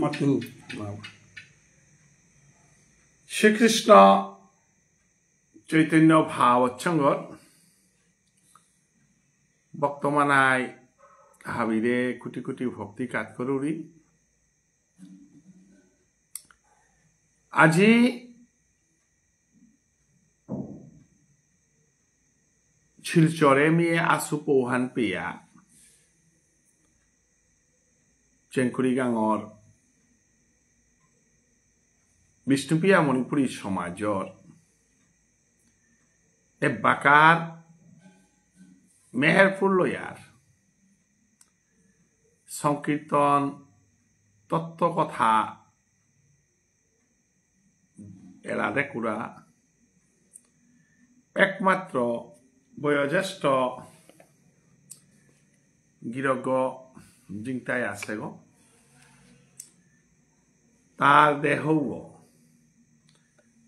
মাতু শ্রীকৃষ্ণ চৈতন্য ভাবচ্ছঙ্গর বর্তমানায় হাবিরে কোটি কোটি ভক্তি কাজ করুরি আজি শিলচরে মিয়ে আসু পৌহান পেয়া চেংকুরি গাঙর বিষ্ণুপ্রিয়া মণিপুরী সমাজর এ বাকার মেহেরপুর লয়ার সংকীর্তন তত্ত্ব কথা এলা দেখুরা একমাত্র বয়োজ্যেষ্ঠ গিরগ জিংতাই আছে গো তার দেহ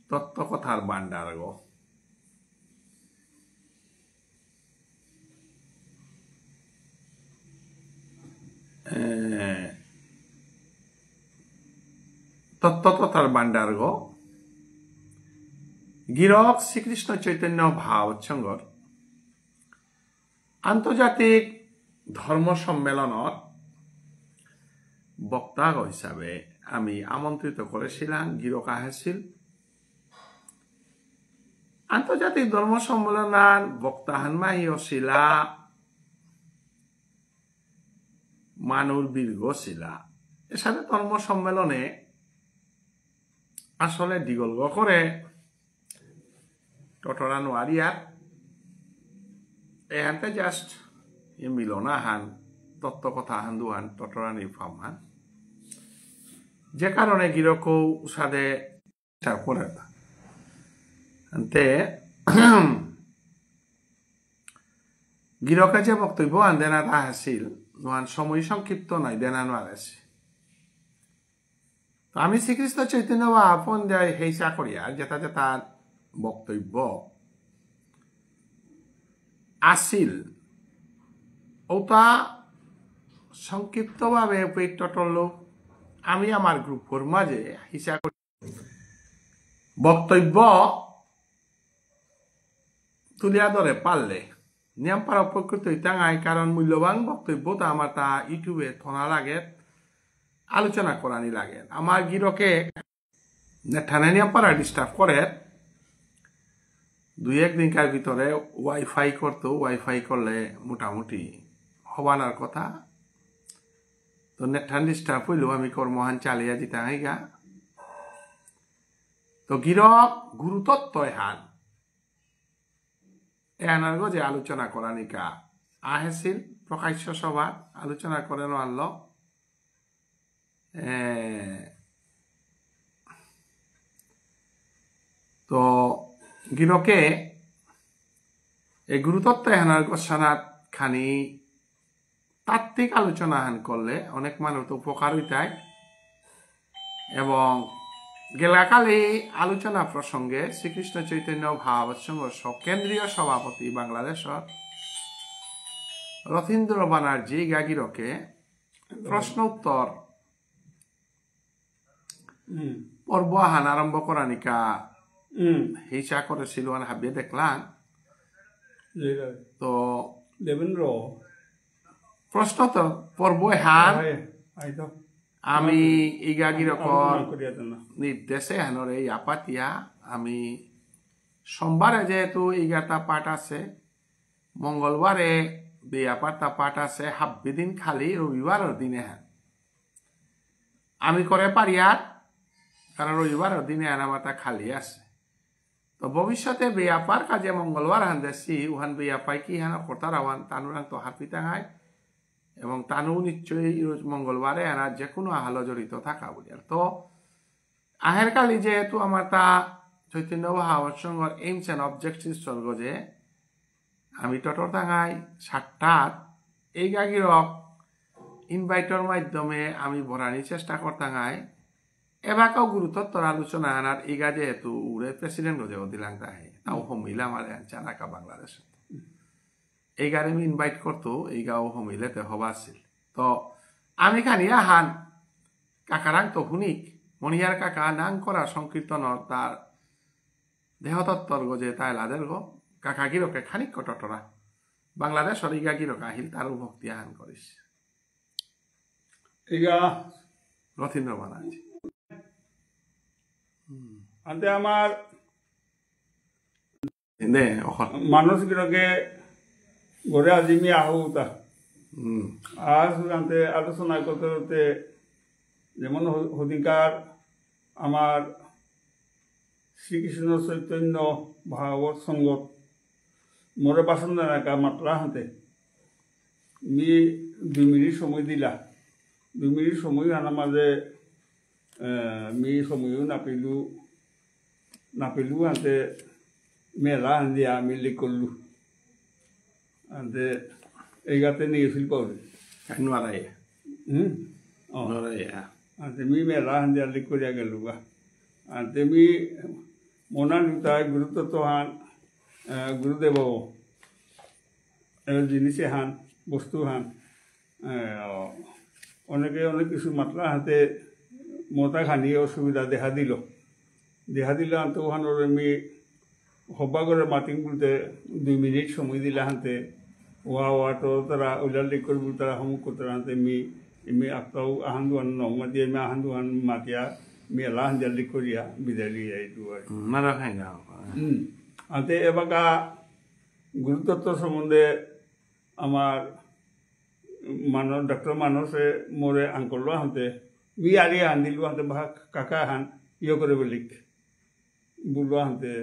তত্ত্ব কথার বান্ডার গো তত্ত্ব কথার বান্ডার গো গিরক শ্রীকৃষ্ণ চৈতন্য ভাবচ্ছঙ্গর আন্তর্জাতিক ধর্ম সম্মেলনত বক্তা হিসাবে আমি আমন্ত্রিত করেছিলাম গিরক আহেছিল আন্তর্জাতিক ধর্ম সম্মেলনের বক্তা হানমাহি শিলা মানুর বীর্ঘ শিলা এসাথে ধর্ম সম্মেলনে আসলে দিগলগ করে টটরা নোয়ারিয়ার এহানতে জাস্ট মিলনা হান তত্ত্ব কথা হান দুহান টটরা নিফাম হান যে কারণে গিরকও সাদে করে গিরকে যে বক্তব্য আন দেনা তা হাসিল নোহান সময় সংক্ষিপ্ত নাই দেনা নোয়ারেছে আমি শ্রীকৃষ্ণ চৈতন্য বা আপন দেয় হেসা করিয়া যেটা যেটা বক্তব্য আসিল ওটা সংক্ষিপ্তভাবে টটল আমি আমার গ্রুপের মাঝে হিসা করি বক্তব্য তুলিয়া ধরে পারলে নিয়ম পারা উপকৃত হইতাঙাই কারণ মূল্যবান বক্তব্য তো আমার তা ইউটিউবে থনা লাগে আলোচনা করানি লাগে আমার গিরকে নেঠানে নিয়ম পারা ডিস্টার্ব করে দুই একদিনকার ভিতরে ওয়াইফাই করতো ওয়াইফাই করলে মোটামুটি হবানার কথা তো নেঠান ডিস্টার্ব হইল আমি কর্মহান চালিয়ে দিতাম গা তো গিরক গুরুতত্ত্ব হান এহানার যে আলোচনা করানিকা আহেছিল প্রকাশ্য সভা আলোচনা করেন আনল তো গিরকে এই গুরুতত্ত্ব এহানার গোসানাত খানি তাত্ত্বিক আলোচনা হান করলে অনেক মানুষ তো উপকার হইতায় এবং গেলাকালে আলোচনা প্রসঙ্গে শ্রীকৃষ্ণ চৈতন্য ভাবচ্ছঙ্গ কেন্দ্রীয় সভাপতি বাংলাদেশের রথীন্দ্র বানার্জি গাগিরকে প্রশ্ন উত্তর পর্ব আহান আরম্ভ করানিকা হিসা করেছিল হাবিয়ে দেখলাম তো দেবেন্দ্র প্রশ্ন তো পর্ব হান আমি ইগাগিরকর নির্দেশে হানরে আপাতিয়া আমি সোমবারে যেহেতু 11টা পাঠ আছে মঙ্গলবারে বেয়াপারটা পাঠ আছে হাব্বি দিন খালি রবিবারের দিনে হান আমি করে পারিয়ার কারণ রবিবারের দিনে হান আমার তা খালি আছে তো ভবিষ্যতে বেয়াপার কাজে মঙ্গলবার হান দেশি উহান বেয়াপাই কি হান কর্তার আহ্বান তানুরাং তো হারপিতা হয় এবং তানু নিশ্চয়ই মঙ্গলবারে এনা যে কোনো আহালো জড়িত থাকা বলি তো আহের কালি যেহেতু আমার তা চৈতন্য ভাবচ্ছঙ্গর এইমস অ্যান্ড অবজেক্টিভ স্বর্গ যে আমি টটর টাঙাই 7টার এই গাগিরক ইনভাইটর মাধ্যমে আমি ভরানির চেষ্টা করতাঙাই এবারও গুরুতত্ত্বর আলোচনা আনার ইগা যেহেতু উড়ে প্রেসিডেন্ট হয়েও দিলাম তাই তাও হমিলা মারে চানাকা বাংলাদেশ এই গাড়ি ইনভাইট করতো এই গাও হমিলেতে হবা আছিল তো আমি খানি আহান কাকারাং তো হুনিক মণিহার কাকা নাং করা সংকীর্তন তার দেহতত্তর গজে তাই লাদের গো কাকা গিরকে খানিক কটটরা বাংলাদেশ ইগা গিরক আহিল তার ভক্তি আহান করিস ইগা রথীন্দ্র বানাজি আন্তে আমার নে মানুষ গিরকে ঘরে আজিমি আহুতা আজ আনতে আলোচনা করতে করতে যেমন হদিকার আমার শ্রীকৃষ্ণ চৈতন্য ভাগবত সঙ্গত মোরে বাসন একা মাত্রা হাতে মি 2 মিনিট সময় দিলা 2 মিনিট সময় আনার মাঝে মি সময়ও নাপিলু হাতে মেলা হান্দিয়া আমি লিক করলু হাতে এইগাতে নিয়েছিল পাওয়া নোৱাৰে আনতে মি মেলা হান্দিয়া লিক করিয়া গেল গা আনতে মি মনা লুতায় গুরুতত্ব হান গুরুদেব জিনিসে হান বস্তু হান অনেকে অনেক কিছু মাত্রা হাতে মতা খানি অসুবিধা দেখা দিল আনতে ওখানোর আমি হব্বা করে মাতিং বলতে 2 মিনিট সময় দিলা হানতে ওয়াটো তারা ওইলার লিক করব তারা সমুখ করতে হানতে এমি আক্তাও আহান্দুয়ান নমাতি এমি আহান্দুয়ান মাতিয়া মি এলা হান্দিয়া লিক করিয়া বিদায় লিয়ে আইতু নারা খাই না আনতে এবাকা গুরুতত্ত্ব সম্বন্ধে আমার ডক্টর মানসে মোরে আঙ্কলো হাতে মি আরে আন্দিলু হাতে ভাগ কাকা হান করে বলিক বুলো হাতে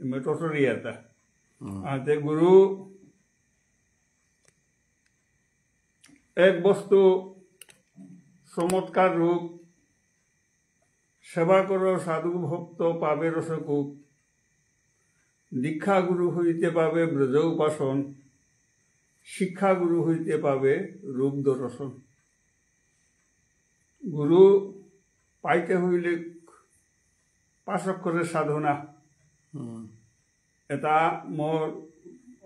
এমে টটরিয়াতা হাতে গুরু এক বস্তু চমৎকার রূপ সেবা করো সাধু ভক্ত পাবে রসকূপ দীক্ষা গুরু হইতে পাবে ব্রজ উপাসন শিক্ষা গুরু হইতে পাবে রূপ দর্শন গুরু পাইতে হইলে 5 অক্ষরের সাধনা এটা মোর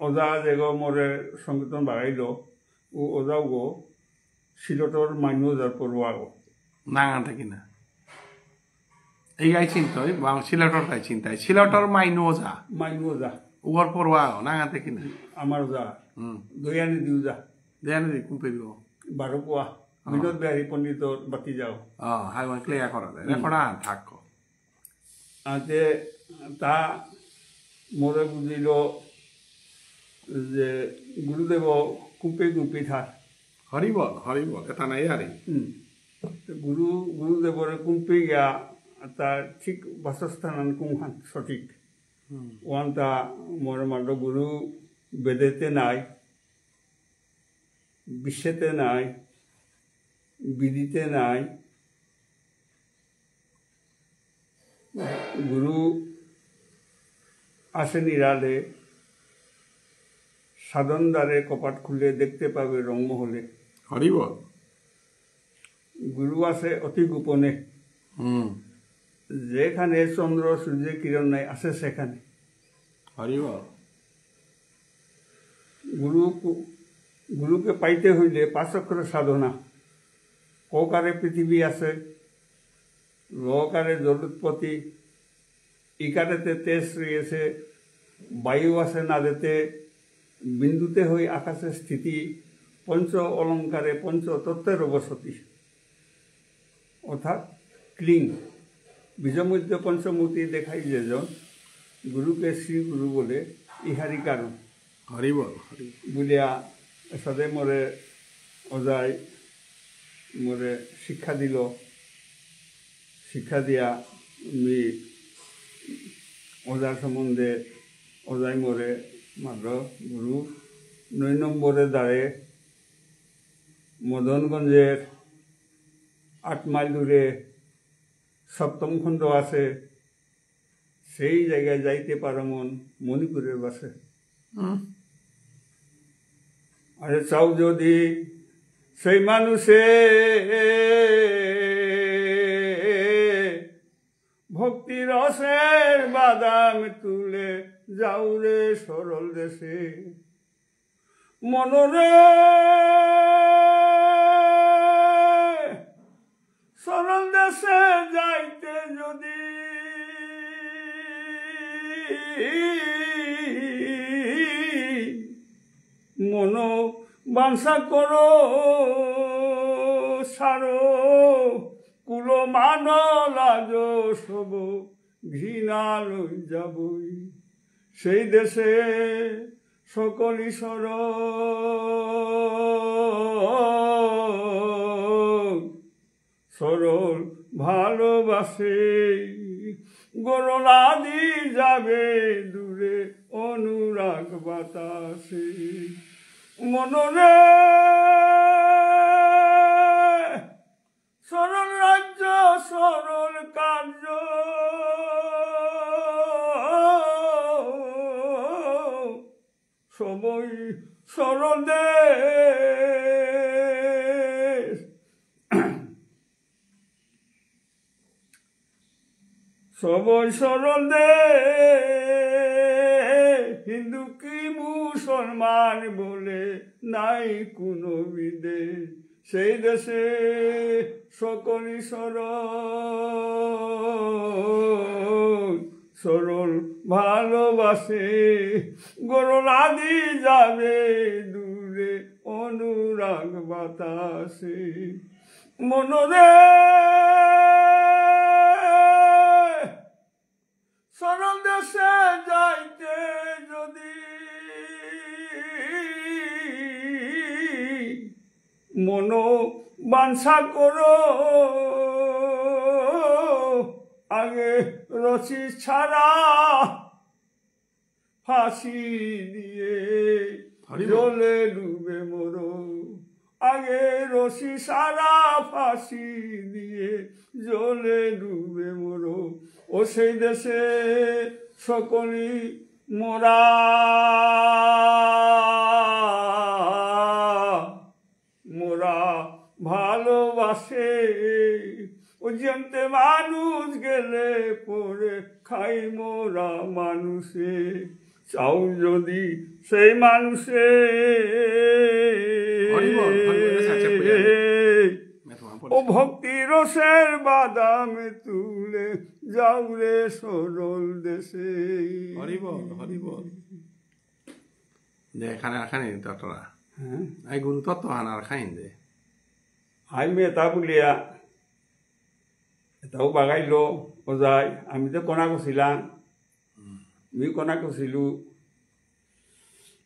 ওজা যেগ মোরে সংকীর্তন বাগাইল ও ওজাও গো সিলটর মাইনু ওজার পড়ুয়া গো নাঙাতে কিনা এই গাই চিন্তাই সিলেটর গাই চিন্তাই সিলেটর মাইনু ওজা উগর পড়ুয়া নাঙাতে কিনা আমার ওজা দয়ানি দিউ যা দেয়ানি দি কুম্পেরিব 12 পোয়া বিনোদ বিহারী পণ্ডিতর বাতি যাও হাই ওয়ান ক্লিয়ার করা যায় রেকর্ডা থাক আতে তা মোরে বুঝিল যে গুরুদেব কুপে থাক হরিবল এটা নাই আরে গুরুদেবরে কুম্পে গিয়া তার ঠিক বাসস্থান কোনখান সঠিক ওয়ান তা মোরে মান্ড গুরু বেদেতে নাই বিশ্বেতে নাই বিদিতে নাই গুরু আসে নিরালে সাধন দ্বারে কপাট খুলে দেখতে পাবে রংমহলে হরিবল গুরু আছে অতি গোপনে যেখানে চন্দ্র সূর্যের কিরণ নাই আছে সেখানে হরিবল গুরুকে পাইতে হইলে 5 অক্ষরের সাধনা ককারে পৃথিবী আছে লকারে জলুৎপত্তি ইকারেতে তেজ রয়েছে বায়ু আছে নাদেতে বিন্দুতে হই আকাশের স্থিতি পঞ্চ অলঙ্কারে পঞ্চতত্ত্বের বসতি অর্থাৎ ক্লিং বীজমধ্য পঞ্চমূর্তি দেখাই যেজন গুরুকে শ্রী গুরু বলে ইহারি কারণ হরিবল বলিয়া সদে মোরে ওজাই মোরে শিক্ষা দিল শিক্ষা দিয়া আমি ওজার সম্বন্ধে ওজাই মোরে মাত্র গুরু 9 নম্বরে দাঁড়ে মদনগঞ্জের 8 মাইল দূরে 7ম খণ্ড আছে সেই জায়গায় যাইতে পারো মন মণিপুরের বাসে আরে চাও যদি সেই মানুষে ভক্তি রসের বাদাম তুলে যাও রে সরল দেশে মনরে সরল দেশে যাইতে যদি মন বাঞ্ছা করো সারো কুল মান লাজ সব ঘৃণা লই যাবই সেই দেশে সকল ঈশ্বর সরল ভালোবাসে গরলাদি যাবে দূরে অনুরাগ বাতাসে মনরে সরল রাজ্য সরল কার্য সবই সরল দেশ সবই সরল দেশ হিন্দু কি মুসলমান বলে নাই কোনো বিদেশ সেই দেশে সকলই সরল সরল ভালোবাসে গরলাদি যাবে দূরে অনুরাগ বাতাসে মনরে সরল দেশে যাইতে যদি মন বাঞ্ছা করো আগে রশি ছাড়া ফাঁসি দিয়ে জলে ডুবে মরো আগে রশি ছাড়া ফাঁসি দিয়ে জলে ডুবে মরো ও সেই দেশে সকলই মোরা মোরা ভালোবাসে ও যেমতে মানুষ গেলে পরে খাই মোরা মানুষে চাও যদি সেই মানুষে ও ভক্তি রসের বাদামে তুলে যাও রে সরল দেশে দে এখানে রাখানি ততরা এই গুরু তত্ত্ব হানার খাইন দে আই মেতা বলিয়া এটাও বাগাইলো ওজাই আমি তো কণা করছিলাম আমি কণা করছিলো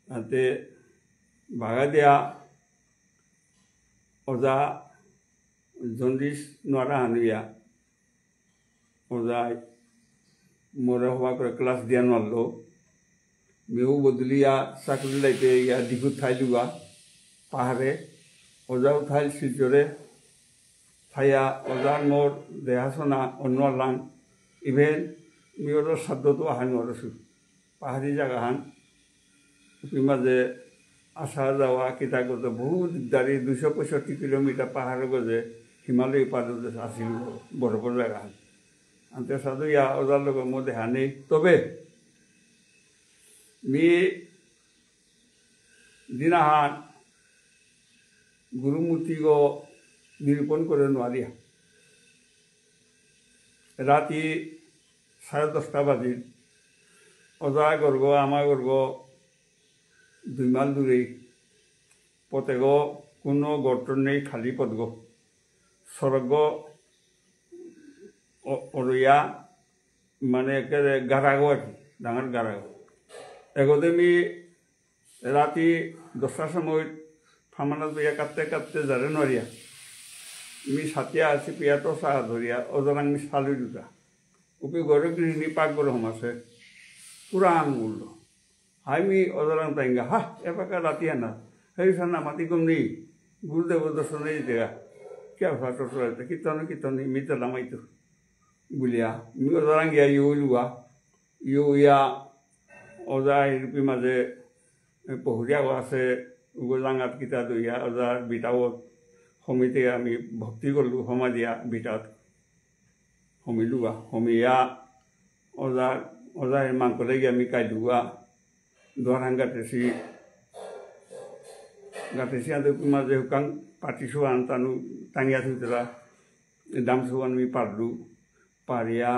তাতে বাগা দিয়া ওজা জন্ডিস নোৱাৰা হানুয়া ওজাই মরে হওয়া করে ক্লাস দিয়া নোৱাৰলো মেহু বদলিয়া চাকরি লাইতে ইয়া ডিগুত ঠাই লুয়া পাহাড়ে ওজা উঠাইল শিলচরে থাইয়া ওজার মোর দেহাসনা অন্যলাং ইভেন মিয়র শব্দতো আহা নোৱাৰছো পাহাড়ি জায়গাহান মাঝে আসা যাওয়া কিতা করতে বহুত দিগদারি 265 কিলোমিটার পাহাড়ে গজে হিমালয় পাদতে আসিল বরফর জায়গাহান আনতে সাধু ইয়া ওজার লোক মো দেখা নেই তবে মি দিনাহান গুরুমূর্তি গো নিরূপণ করে নোৱাৰিয়া রাতি 10:30 বাজিল ওজা গর্গ আমার গর্গ 2 মাইল দূরে পথে গো কোনো গর্ত নেই খালি পথ গো স্বর্গ অরইয়া মানে একেবারে গারাগো আর কি ডাঙর গারাগো এগোতে আমি রাতি 10টার সময় ফামানত বইয়া কাটতে কাটতে যারে নোৱাৰিয়া আমি সাতিয়া আছি পিয়াতো চাহ ধরিয়া ওজন আমি চালু দুটা উপি ঘরে গৃহিণী পাকঘর সমাছে পুরাণ মূল্য আমি ওজরাং তাইঙ্গা হা এপাকা রাতি আনা সেই সানা মাতি কম নেই গুরুদেব দর্শনে দেয়া কে ভাটো কীর্তন কীর্তন মিতে লামাইতো বুলিয়া মি ওজরাং গিয়া ইউ লুয়া ইউ ইয়া ওজা রূপী মাঝে পহুরিয়া আছে উগোজাঙাত কিতা দইয়া ওজাৰ বিটাৱত সমিতে আমি ভক্তি করলু সমা দিয়া বিটাত সমিলুয়া সমিয়া ওজাৰ ওজাৰ মাংস লাগি আমি কাইদুয়া দোৱাৰাং গাটেছি আদে মাঝে হুকাং পাতিছো আন টানো টাঙিয়া থুতরা দাম চোবান আমি পারলু পারিয়া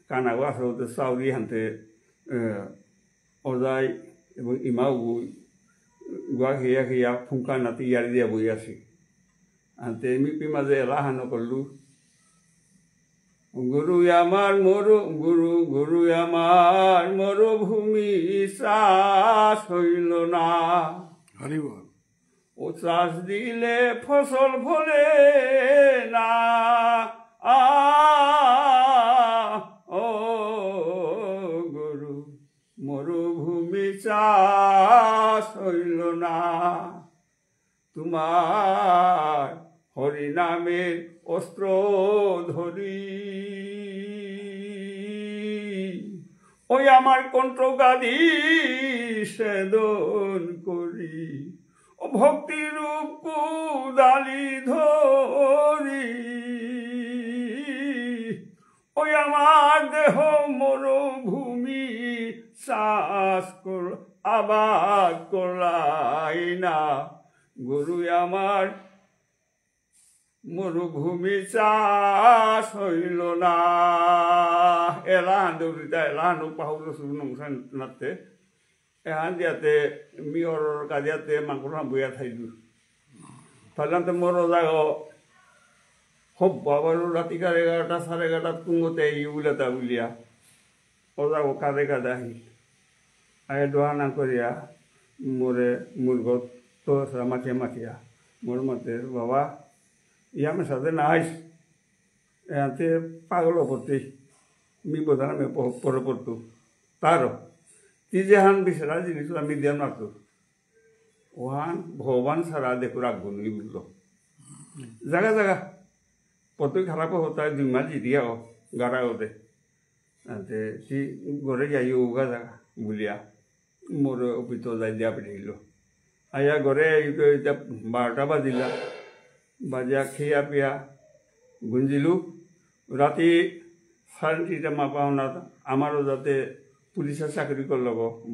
কানাগো আসতে চাউরি হানতে অজাই এবং ইমাও গুয়া খেয়া খেয়া ফুংকা নাতি ইয়ারি দিয়া বই আছি আনতে মিপি মাঝে এলা হানো করলু গুরু আমার গুরু গুরু আমার মরুভূমি চাষ হইল না হরি বল ও চাষ দিলে ফসল ফলে না ও গুরু মরুভূমি চাষ হইল না তোমার হরিনামের অস্ত্র ধরি ওই আমার কণ্ঠগাদি সেদন করি ও ভক্তিরূপ কুদালি ধরি ওই আমার দেহ মরুভূমি চাষ কর আবাদ করাই না গুরু আমার মরুভূমি চাষ হইল না এলাহান দৌড়িতা এলাহান পাহুল শুরু নংসান নাতে এহান দিয়াতে মিয়র কাদিয়াতে মাংসা বইয়া থাইলু তাহলে মোর জাগ খুব বাবার রাতিকার 11টা 11:30 তুঙ্গতে ইউলাতা বুলিয়া ওজাগ কাদে কাদে আহি আগে দোয়ানা করিয়া মোরে মুরগত তো মাঠিয়া মাঠিয়া মোর মতে বাবা ইয়া আমার সাথে না আইস এতে পাগল করতে মি বোঝান আমি পরে পড়তো তারও তি যে হান বিচরা জিনিস আমি দিয়া নাতো ওহান ভগবান ছাড়া দেখো রাখবো নি বুঝলো জায়গা জায়গা কতই খারাপ হতো 2 মাস জিতিয়া গাড়া ওতে সি ঘরে যাই উগা জায়গা বুলিয়া মোর অপিত যাই দিয়া পেল আয়া ঘরে 12টা বাজিলা বাজিয়া খেয়া পিয়া গুঞ্জিলু রাতি 3:30 মা পাওনা আমারও যাতে পুলিশের চাকরি করল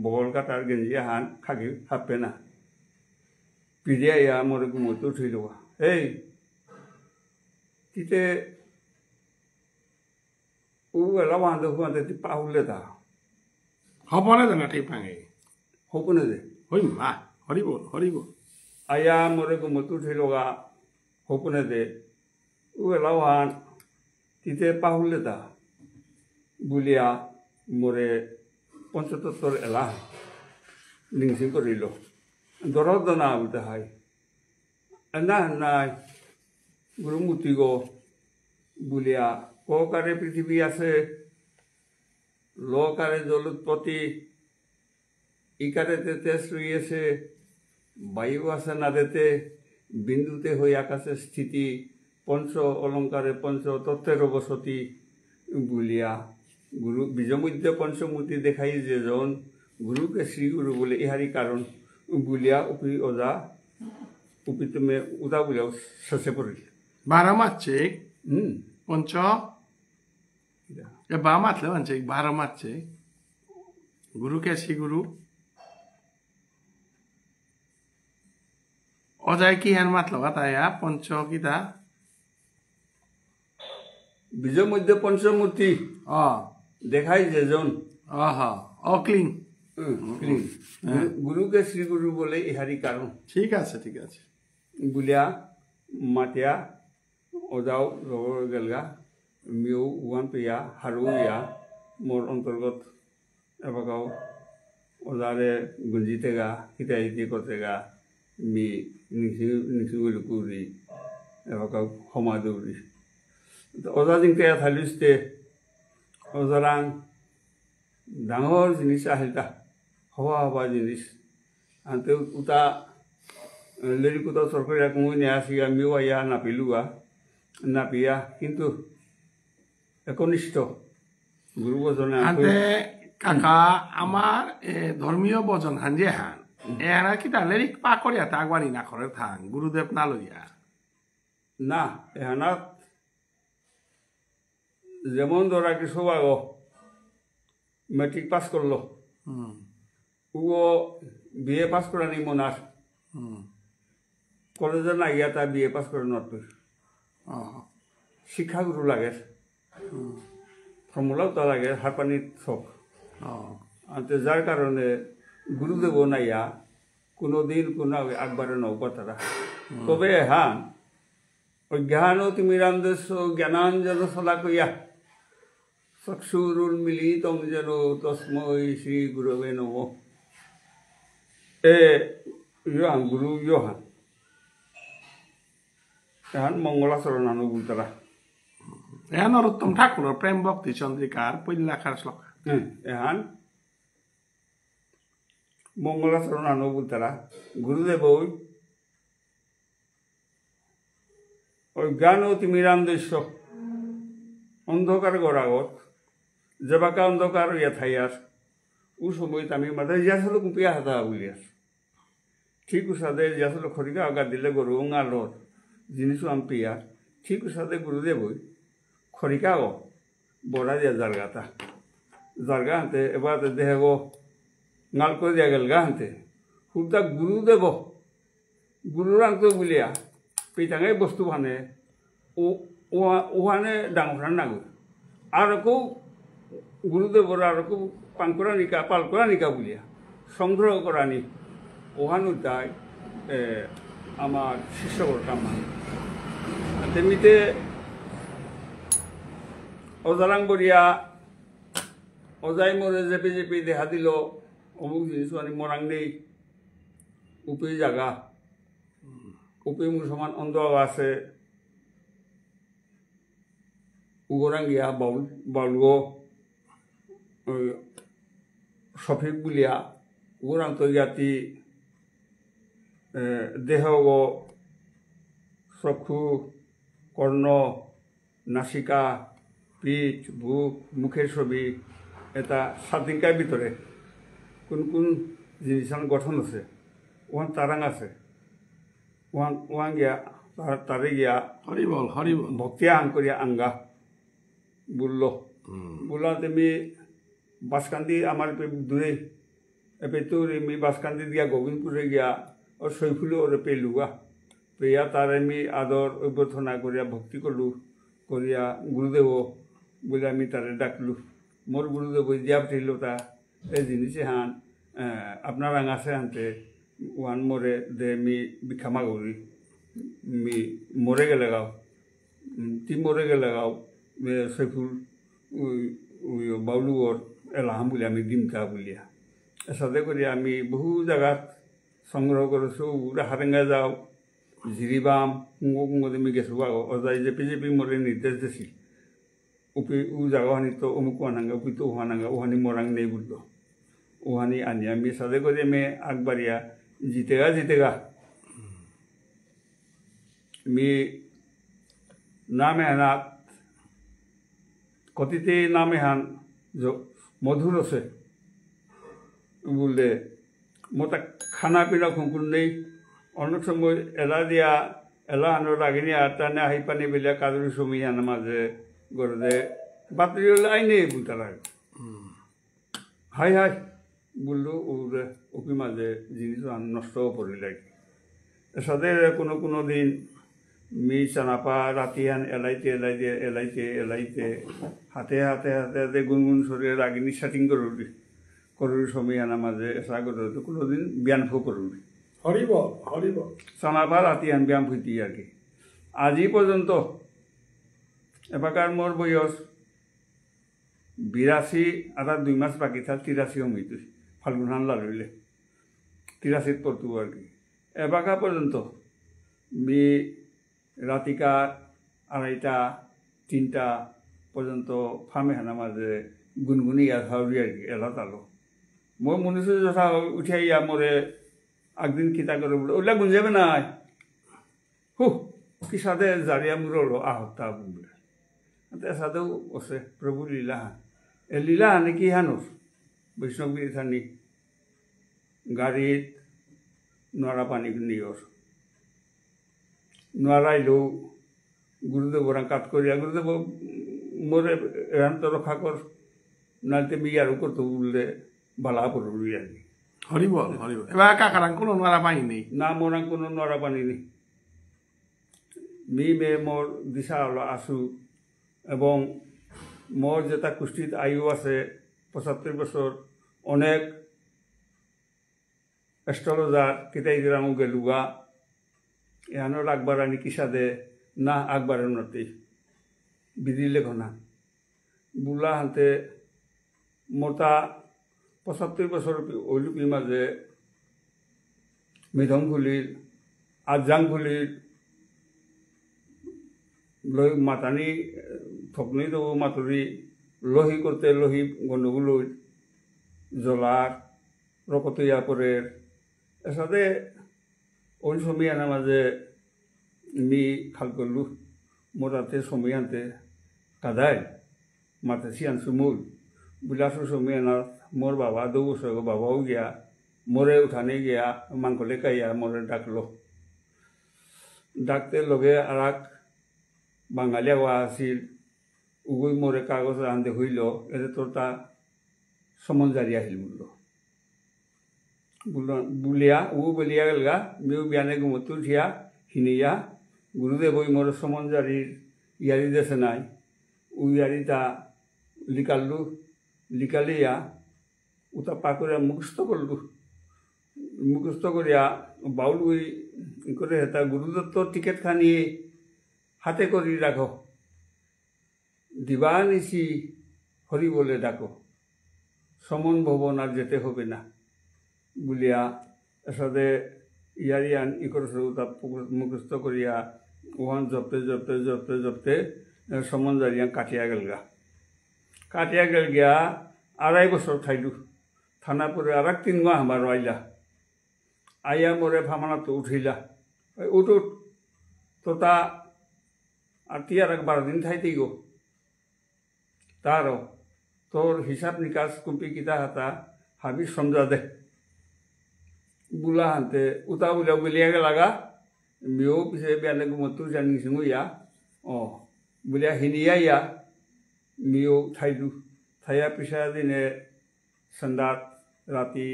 বগল কাটার গেঞ্জি হান খাগি হাপে না পিড়িয়া ইয়া মোরে ঘুমোতে উঠিল এই তিতে ও এলা বান্ধব হুয়াতে পাহুলে তা হপনে দে না ঠিক ভাঙে হপনে দে হই মা হরি বল আয়া মোরে ঘুমোতে উঠিল হপনে দে ও এলা হান তিতে পাহুলে তা বুলিয়া মোরে পঞ্চতত্তর এলাহ লিংসিং করিল দরদ না বুঝতে হয় না নাই গুরুমূর্তি গো বুলিয়া ককারে পৃথিবী আছে লকারে জলোৎপত্তি ইকারে তেজ রয়েছে বায়ু আছে নাদেতে বিন্দুতে হই আকাশের স্থিতি পঞ্চ অলঙ্কারে পঞ্চ তত্ত্বের বসতি বুলিয়া গুরু বীজমধ্যে পঞ্চমূর্তি দেখাই যেজন গুরুকে শ্রীগুরু বলে ইহারি কারণ বুলিয়া উপি ওজা উপি তুমি উদা বুলিয়াও শেষে পড়িল 12 মারছে পঞ্চ এ বা মাতলে মানছে 12 মারছে গুরুকে শ্রী গুরু অজায় কি হ্যান মাতলো তাইয়া পঞ্চ কিতা বীজমধ্যে পঞ্চমূর্তি দেখাই যেজন অক্লিন গুরুকে শ্রীগুরু বলে ইহারি কারণ ঠিক আছে বুলিয়া মাতিয়া ওজাও লগর গেলগা মিউ ওয়ান পেয়া হারু ইয়া মোর অন্তর্গত এবাগাও ওজারে গুঞ্জিতেগা কিতা ইতি করতেগা মি নিসিগুলি এবাগাও সমা দৌড়ি ওজা জিংকে থালিসতে ওজারাং ডাঙর জিনিস আহিলতা হওয়া জিনিস আনতে উতা লেরিকুতা সরকারি কমই নিয়ে আসি আমিও আইয়া নাপিলুয়া নাপিয়া কিন্তু একনিষ্ঠ গুরু বজনে কাকা আমার ধর্মীয় বজন হান যে হান এরা কি তাহলে পা করিয়া তা আগবাড়ি না করে থান গুরুদেব না লইয়া না এহানাত যেমন ধরা কিছু আগ মেট্রিক পাস করলো ও বিএ পাস করা নি মনার কলেজে না গিয়া তা বিএ পাস করে নতুন শিক্ষাগুরু লাগে ফর্মুলাও লাগে হারপানির সব আনতে যার কারণে গুরুদেব নাইয়া কোনোদিন কোনো একবারে নৌকা তারা তবে হ্যাঁ ওই জ্ঞান তিমিরান্দেশ জ্ঞানাঞ্জন সলা কইয়া চক্ষুরুল মিলিতং যেন তস্মৈ শ্রী গুরবে নম এ ইহান গুরু ইহান এহান মঙ্গলাচরণানুগুল তারা এহান নরোত্তম ঠাকুর প্রেম ভক্তি চন্দ্রিকার পৈলাখার শ্লোক এহান মঙ্গলাচরণানুগুল তারা গুরুদেব ওই জ্ঞান ও তিমিরান্দেশ অন্ধকার গড়াগত যেবাকা অন্ধকার ইয়া থাইয়ার ও সময় আমি মাথায় জিয়াছিল কুপিয়া হাতা বলিয়ার ঠিক উসাদে জিয়াছিল খরিকা আগা দিলে গরু আলোর জিনিসও আমি পিয়া ঠিক উসাদে গুরুদেব খরিকা ও বড়া দিয়া জারগাতা জারগা হাতে এবার দেহ গাল করে দিয়া গেল গা হাতে হুদা গুরুদেব গুরুর আনতো বলিয়া পিতাঙে বস্তু ভানে ওখানে ডাঙর নাগু আর কেউ গুরুদেবর আর কেউ পানকরানিকা পালকরানিকা বলিয়া সংগ্রহ করানি ওখানে তাই আমার শিষ্যকর কামান তেমনিতে অজারাং বরিয়া অজাই মরে জেপি জেপি দেখা দিল অমুক জিনিস মানে মরাং নেই উপি জাগা উপি মুসলমান অন্ধ আছে উগরাঙ্গিয়া বাউলগো সফিক বুলিয়া উগরাং তৈয়াতি দেহ চক্ষু কর্ণ নাসিকা পিঠ বুক মুখের ছবি এটা সাতদিনকার ভিতরে কোন কোন জিনিসের গঠন আছে ওখান তারাং আছে ওখান গিয়া তারে গিয়া হরিবল হরিবল ভক্তি আং করিয়া আঙ্গা বললো বললা তুমি বাসকান্দি আমার দূরে এপে তোর এমনি বাসকান্দি দিয়া গোবিন্দপুরে গিয়া ওর সৈফুলে ওরে পেলুগা পেয়া তার আমি আদর অভ্যর্থনা করিয়া ভক্তি করলু করিয়া গুরুদেব বলে আমি তারে ডাকলু মোর গুরুদেব দিয়া উঠিল তা এই জিনিসে হান আপনার আঙাছে হানতে ওয়ান মরে দে মি বিখামা করি মি মরে গেলে গাও তি মরে গেলে গাও সৈফুল বাউলুগর এলাহাম বলে আমি দিমকা বলিয়া সাথে করি আমি বহু জায়গাত সংগ্রহ করেছো হারেঙ্গা যাও জিরিবাম কুঙ্গ কুঙ্গতে আমি গেছো অজাই জেপি জেপি মরে নির্দেশ দিছিল উপি উ জায়গাহানি তো অমুক আনাঙ্গা উপি তো ওহানাঙ্গা ওহানি মরাং নেই বললো ওহানি আনি আমি সাথে করে আমি আগবাড়িয়া জিতেগা আমি নামে হানাত কতিতে নামে হান মধুর আছে বললে মোটা খানা পিনা খুঁকুর নেই অনেক সময় এলা দিয়া এলা হানোর আগিনি আটানে আহি পানি বেলিয়া কাজুরি সমী হান মাঝে গড়ে বাতরি হলে আইনে বুতারা হাই হাই বললো ওরে ওপি মাঝে জিনিস নষ্টও পড়িল আর কি সাথে কোনো দিন মি চানাপা রাতি হান এলাইতে হাতে গুনগুন শরীরে রাগিনি সেটিং করুরি সময় আনা মাঝে এসা করতে কোনোদিন ব্যায়াম করুরি হরিব চানাপা রাতি হান ব্যায়াম হইতি আর কি আজি পর্যন্ত এবাকার মোর বয়স 82 আর 2 মাস বাকি থাক 83 হইতে ফাল্গুন হান লালইলে 83 পড়তু আর কি এবাকা পর্যন্ত মি রাতিকা 2:30 3টা পর্যন্ত ফার্মে হানা মাঝে গুনগুনি হাউরি আর কি এলা তালো মই মনুষ্য যথা উঠাইয়া মোরে একদিন কিতা করে বলে ওইলা গুঞ্জাবে নাই কি সাথে জারিয়া মুরলো আহতা বলে সাথেও আছে প্রভু লীলাহান এ লীলাহানে কি হানোর বৈষ্ণবগিরি থানি গাড়িত নোয়ারা পানি নিয়র নোয়ারাইলেও গুরুদেব ওরা কাট করিয়া গুরুদেব মোরে এরান তো রক্ষা কর নাইতে মি আরো করতো বললে বালা পড়বি আর কি হরিবল এবার কাকারাং কোনো নোয়ারা পানি নেই না মোরাং কোনো নোয়ারা পানি নেই মি মে মোর দিশা হলো আসু এবং মোর যেটা কুষ্টিত আয়ু আছে 75 বছর অনেক এস্ট্রোলজার কিতাই দিলাম গেলুগা এহানোর আকবর আনি কিসাদে না আকবরের নতি বিদিলে ঘনা বুলা হাতে মোটা 75 বছর ওইলুপি মাঝে মিধম ফুলির আজাং ফুলির লই মাতানি থকনি দেবো মাতুরি লহি করতে লহি গন্ডগুলো জলার রকতইয়া পরের এসাথে ওই সময় আনার মাঝে মি খাল করলু মোটাতে সময় আনতে কাদায় মাতে সিয়ান সুমুল বিলাসু সময় আনার মোর বাবা 2 বছর বাবাও গিয়া মোরে উঠানে গিয়া মাংকলে কাইয়া মোরে ডাকলো ডাকতে লগে আর এক বাঙালিয়া হওয়া আসিল উগুই মোরে কাগজ আনতে হইল এতে তোর তা সমন জারি আহিল বুলিয়া উ বলিয়া গেলগা মেউ বিয়ানে গুমতুর ঠিয়া হিনিয়া গুরুদেব ওই মোর সমন জারির ইয়ারি দেশে নাই উ ইয়ারিটা লিকালু লিকালিয়া উতা পা করে মুখস্থ করলু মুখস্থ করিয়া বাউল করে হেতা গুরুদত্তর টিকেট খানি হাতে করি রাখো দিবানিশি হরি বলে ডাকো সমন ভবন আর যেতে হবে না বলিয়া এসাদে ইয়ারিয়ান ই করছে তা মুখস্থ করিয়া ওহান জপতে জপতে জপতে জপতে সমন জারিয়া কাটিয়া গেল গিয়া 2.5 বছর থাইলু থানা পরে আর 3 মাহ আমার আইলা আইয়া মোরে ভামানা তো উঠিলা উঠ তোতা আর তিয়ার 12 দিন থাইতেই গো তারও তোর হিসাব নিকাশ কুম্পি কিতা হাতা হাবি সমঝা দে বুলা হাতে উতা বুলা বুলিয়া লাগা মিও পিছে বিয়ানে গুমতুর জানি সিঙুইয়া বুলিয়া হিনিয়া ইয়া মিও থাইলু থাইয়া পিছা দিনে সন্ধ্যাত রাতি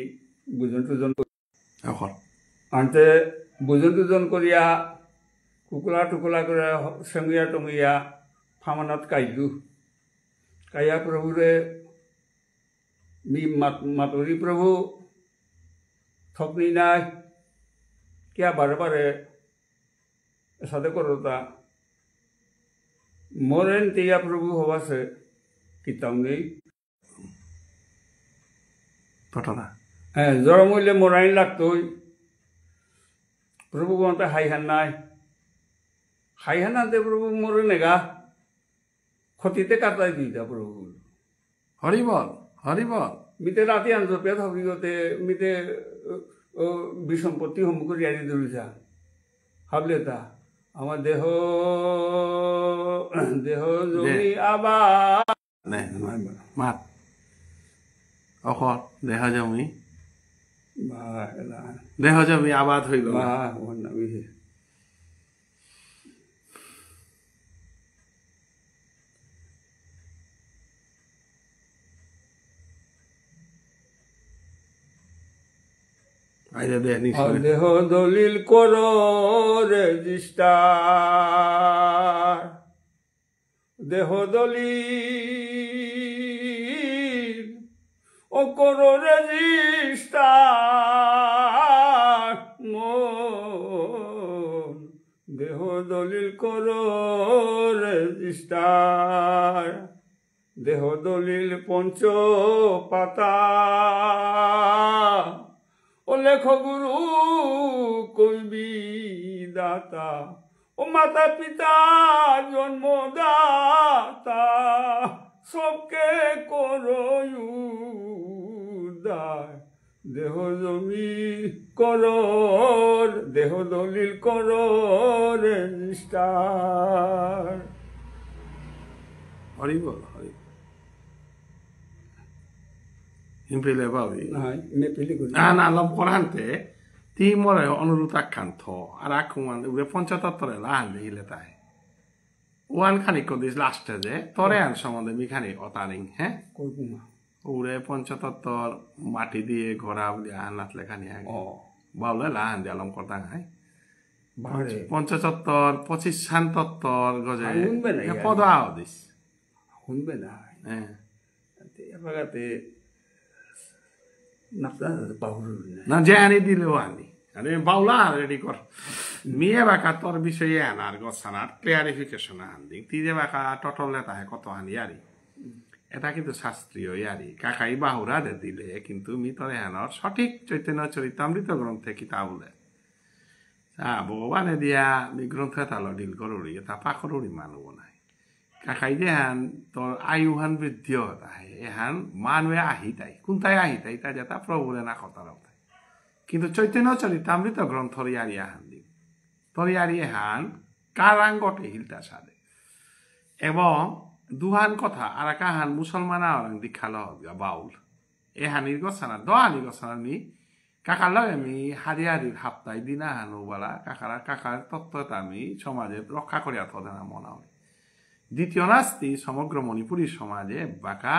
বুজন টুজন আনতে বুজন টুজন করিয়া কুকুলা টুকুলা করে সঙ্গিয়া টঙ্গিয়া ফামানাত কাইলু কাইয়া প্রভুরে মি মাতুরি প্রভু থকনি নাই কিয়া বারে বারে সাথে করতা মোরেন তিয়া প্রভু হবাসে কিতাম নেই হ্যাঁ জ্বর মইলে মোরাইন লাগতই প্রভু বলতে হাইহান নাই হাইহানাতে প্রভু মরে নেগা ক্ষতিতে কাটাই দিতা প্রভু হরিবল মিতে রাতি আনছো পেট হবিগতে মিতে বিসম্পত্তি সম্মুখ রিয়ারি ধরিছা ভাবলে তা আমার দেহ জমি আবার মাত দেহ জমি আবাদ হইল দেহ দলিল কর রেজিস্টার দেহ দলিল ও কর রেজিস্টার মন দেহ দলিল কর রেজিস্টার দেহ দলিল 5 পাতা ও লেখ গুরু কইবি দাতা ও মাতা পিতা জন্মদাতা সবকে করো উদ্ধার দেহ জমি করর দেহ দলিল করর রেজিস্টার হরিবল Imprile bawi. Ne pili ko. Ana lam korante ti more অনুরোধ আখ্যান্ত আর আকুমান উরে 75 la hande hile tai. One খানি কদিস লাস্টে যে তরে আন সম্বন্ধে মিখানি অতারিং হ্যাঁ কইকুমা উরে 75 মাটি দিয়ে ঘোরা বলি আনাত লেখানি আগে বাউলে লা হান দিলাম করতা নাই 75 25 77 গজে পদাও দিস শুনবে না এবারে না যে আনি দিলেও আনি আরে বাউলা রেডি কর মিয়ে বাকা তোর বিষয়ে আনার গছানার ক্লিয়ারিফিকেশন আনদি তিজে বাকা টটলে তাহে কত আনি আরি এটা কিন্তু শাস্ত্রীয় আরি কাকাই বাহুরা দে দিলে কিন্তু মি তোর আনার সঠিক চৈতন্য চরিতামৃত গ্রন্থে কিতাবলে ভগবানে দিয়া মি গ্রন্থে তালো ডিল করুড়ি তা পাখরুড়ি মানব নাই কাকাই যে হান তোর আয়ুহান বৃদ্ধি তাই এহান মানুয়ে আহিতাই কোনটাই আহিতাই তা যেটা প্রভুরে না কথা কিন্তু চৈতন্য চরিতামৃত গ্রন্থর ইয়ারি আহান দিন তোর ইয়ারি এহান কারাঙ্গটে হিলতা সাদে এবং দুহান কথা আর কাহান মুসলমান আওরাং দীক্ষাল বাউল এহানির গছানা দোয়ানি গছানা মি কাকার লগে আমি হারিয়ারির হাপ্তায় দিনা হানু বলা কাকার তত্ত্বটা আমি সমাজে রক্ষা করিয়া থদে না মনে হয় দ্বিতীয় নাস্তি সমগ্র মণিপুরী সমাজে বাঁকা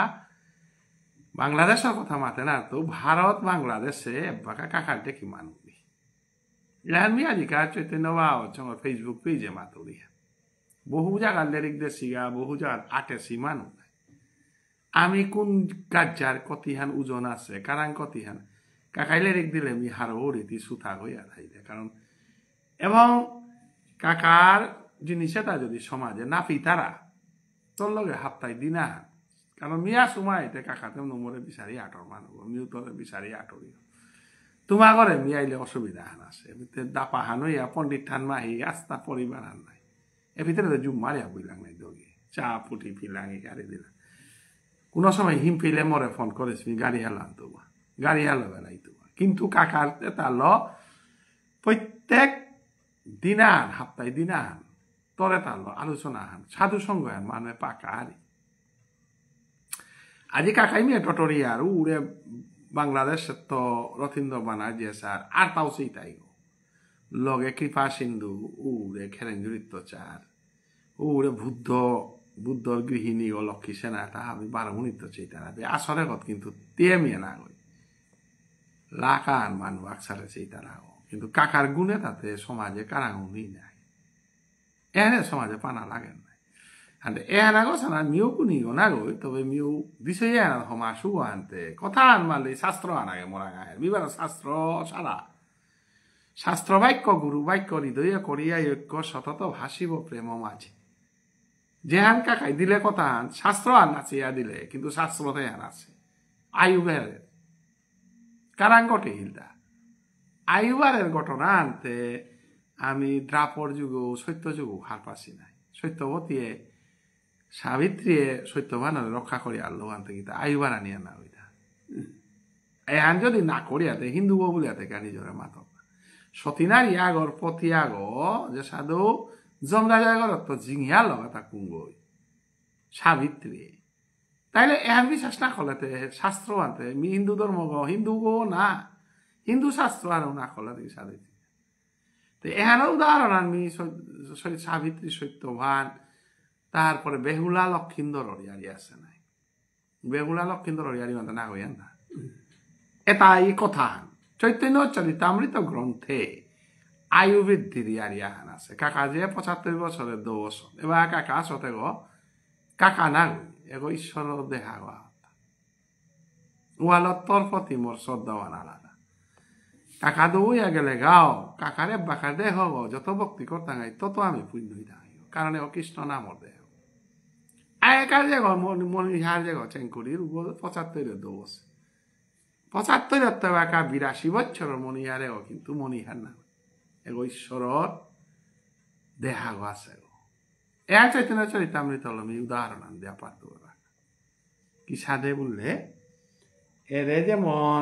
বাংলাদেশের কথা মাতে না তো ভারত বাংলাদেশে বাঁকা কাকার দেখি মানুষি ইহান মি আজিকার চৈতন্য বা ফেসবুক পেজে মাতুরি বহু জায়গার লেরিক দেশিগা বহু জায়গার আটেসি মানুষ আমি কোন কার্যার কতিহান ওজন আছে কারাং কতিহান কাকাই লেরিক দিলে মি হারো রীতি সুতা হইয়া থাইলে কারণ এবং কাকার জিনিসটা যদি সমাজে না পিতারা তোর লগে হাপ্তায় দিনা কারণ মিয়া সময় কাকাতে নম্বরে বিচারি আটর মানুষ মিউ তোরে বিচারি আটরি তোমার ঘরে মিয়াইলে অসুবিধা হান আছে দাপা হান হইয়া পণ্ডিত ঠান মাহি আস্তা পরিবার হান নাই এ ভিতরে জুম মারিয়া বুঝলাম নাই দগি চা পুটি ফিলাঙি গাড়ি দিলাম কোনো সময় হিম ফিলে মরে ফোন করেছি গাড়ি হেলান তোমার গাড়ি হেলো বেলাই তোমার কিন্তু কাকার তার প্রত্যেক দিনান হাপ্তায় দিনান তরে তার আলোচনা হান সাধু সঙ্গ হান মানে পাকা হারি আজি কাকাই মেয়ে টটরিয়ার উড়ে বাংলাদেশ তো রথীন্দ্র বানার যে স্যার আর তাও সেই তাই লগে কৃপা সিন্ধু উড়ে খেরেঞ্জুরিত্ব চার উড়ে বুদ্ধর গৃহিণী ও লক্ষ্মী সেনা তা আমি 12 মিনিট চেতা রাখবে আসরে কত কিন্তু তেমিয়ে না গই লাকান মানুষ আকসারে চেতা রাখো কিন্তু কাকার গুণে তাতে সমাজে কারাঙ্গুনি নাই এনে সমাজে পানা লাগেন নাই আর এনা গছানা মিউ কুনি না গই তবে মিউ দিছে এনার হমা শুভ আনতে কথা আন মারলে শাস্ত্র আনাগে মরা গায়ে বিবার শাস্ত্র সারা শাস্ত্র বাক্য গুরু বাক্য হৃদয়ে করিয়া ঐক্য সতত ভাসিব প্রেম মাঝে যেহান কাকাই দিলে কথা আন শাস্ত্র আর নাচিয়া দিলে কিন্তু শাস্ত্রতে আন আছে আয়ুবের কারাঙ্গটে হিলদা আয়ুবারের ঘটনা আনতে আমি দ্রাপর যুগ সত্য যুগ হার পাচ্ছি নাই সত্যবতীয়ে সাবিত্রী সত্যবানের রক্ষা করি আল্লাহ আনতে গীতা আয়ুবার আনিয়া না ওইটা এহান যদি না করিয়াতে হিন্দু বলিয়াতে কে নিজরে মাতক সতীনারী আগর পতি আগ যে সাধু জমরাজাগর তো জিঙিয়া লগা তা কুঙ্গই সাবিত্রী তাইলে এহান বিশ্বাস না করলেতে শাস্ত্র আনতে মি হিন্দু ধর্ম হিন্দু গো না হিন্দু শাস্ত্র আর না করলে সাবিত্রী তো এহানো উদাহরণ আমি সাবিত্রী সত্যবান তারপরে বেহুলা লক্ষিন্দর অরিয়ারি আছে নাই বেহুলা লক্ষিন্দর অরিয়ারি মানে না হইয়া না এটা এই কথা চৈতন্য চরিতামৃত গ্রন্থে আয়ু বৃদ্ধির ইয়ারিয়াহান আছে কাকা যে 75 বছরের 2 বছর এবার কাকা সতে গো কাকা না গই এগো ঈশ্বর দেখা গা ওয়ালত তোর প্রতি মোর শ্রদ্ধাবান আলাদা কাকা দৌয়া গেলে গাও কাকারে বাকা দেহ যত ভক্তি করতে গাই তত আমি পুণ্য হই কারণ ও কৃষ্ণ নামর দেহ আয়কার যে মনিহার যে চেঙ্কুরির 75 2 বছর 75 বাকা 82 বছর মনিহারে কিন্তু মনিহার না এগো ঈশ্বর দেহা গো আছে এ চৈতন্য চরিতামৃত আমি উদাহরণ আন দেয়া পারতো কি সাধে বললে এরে যেমন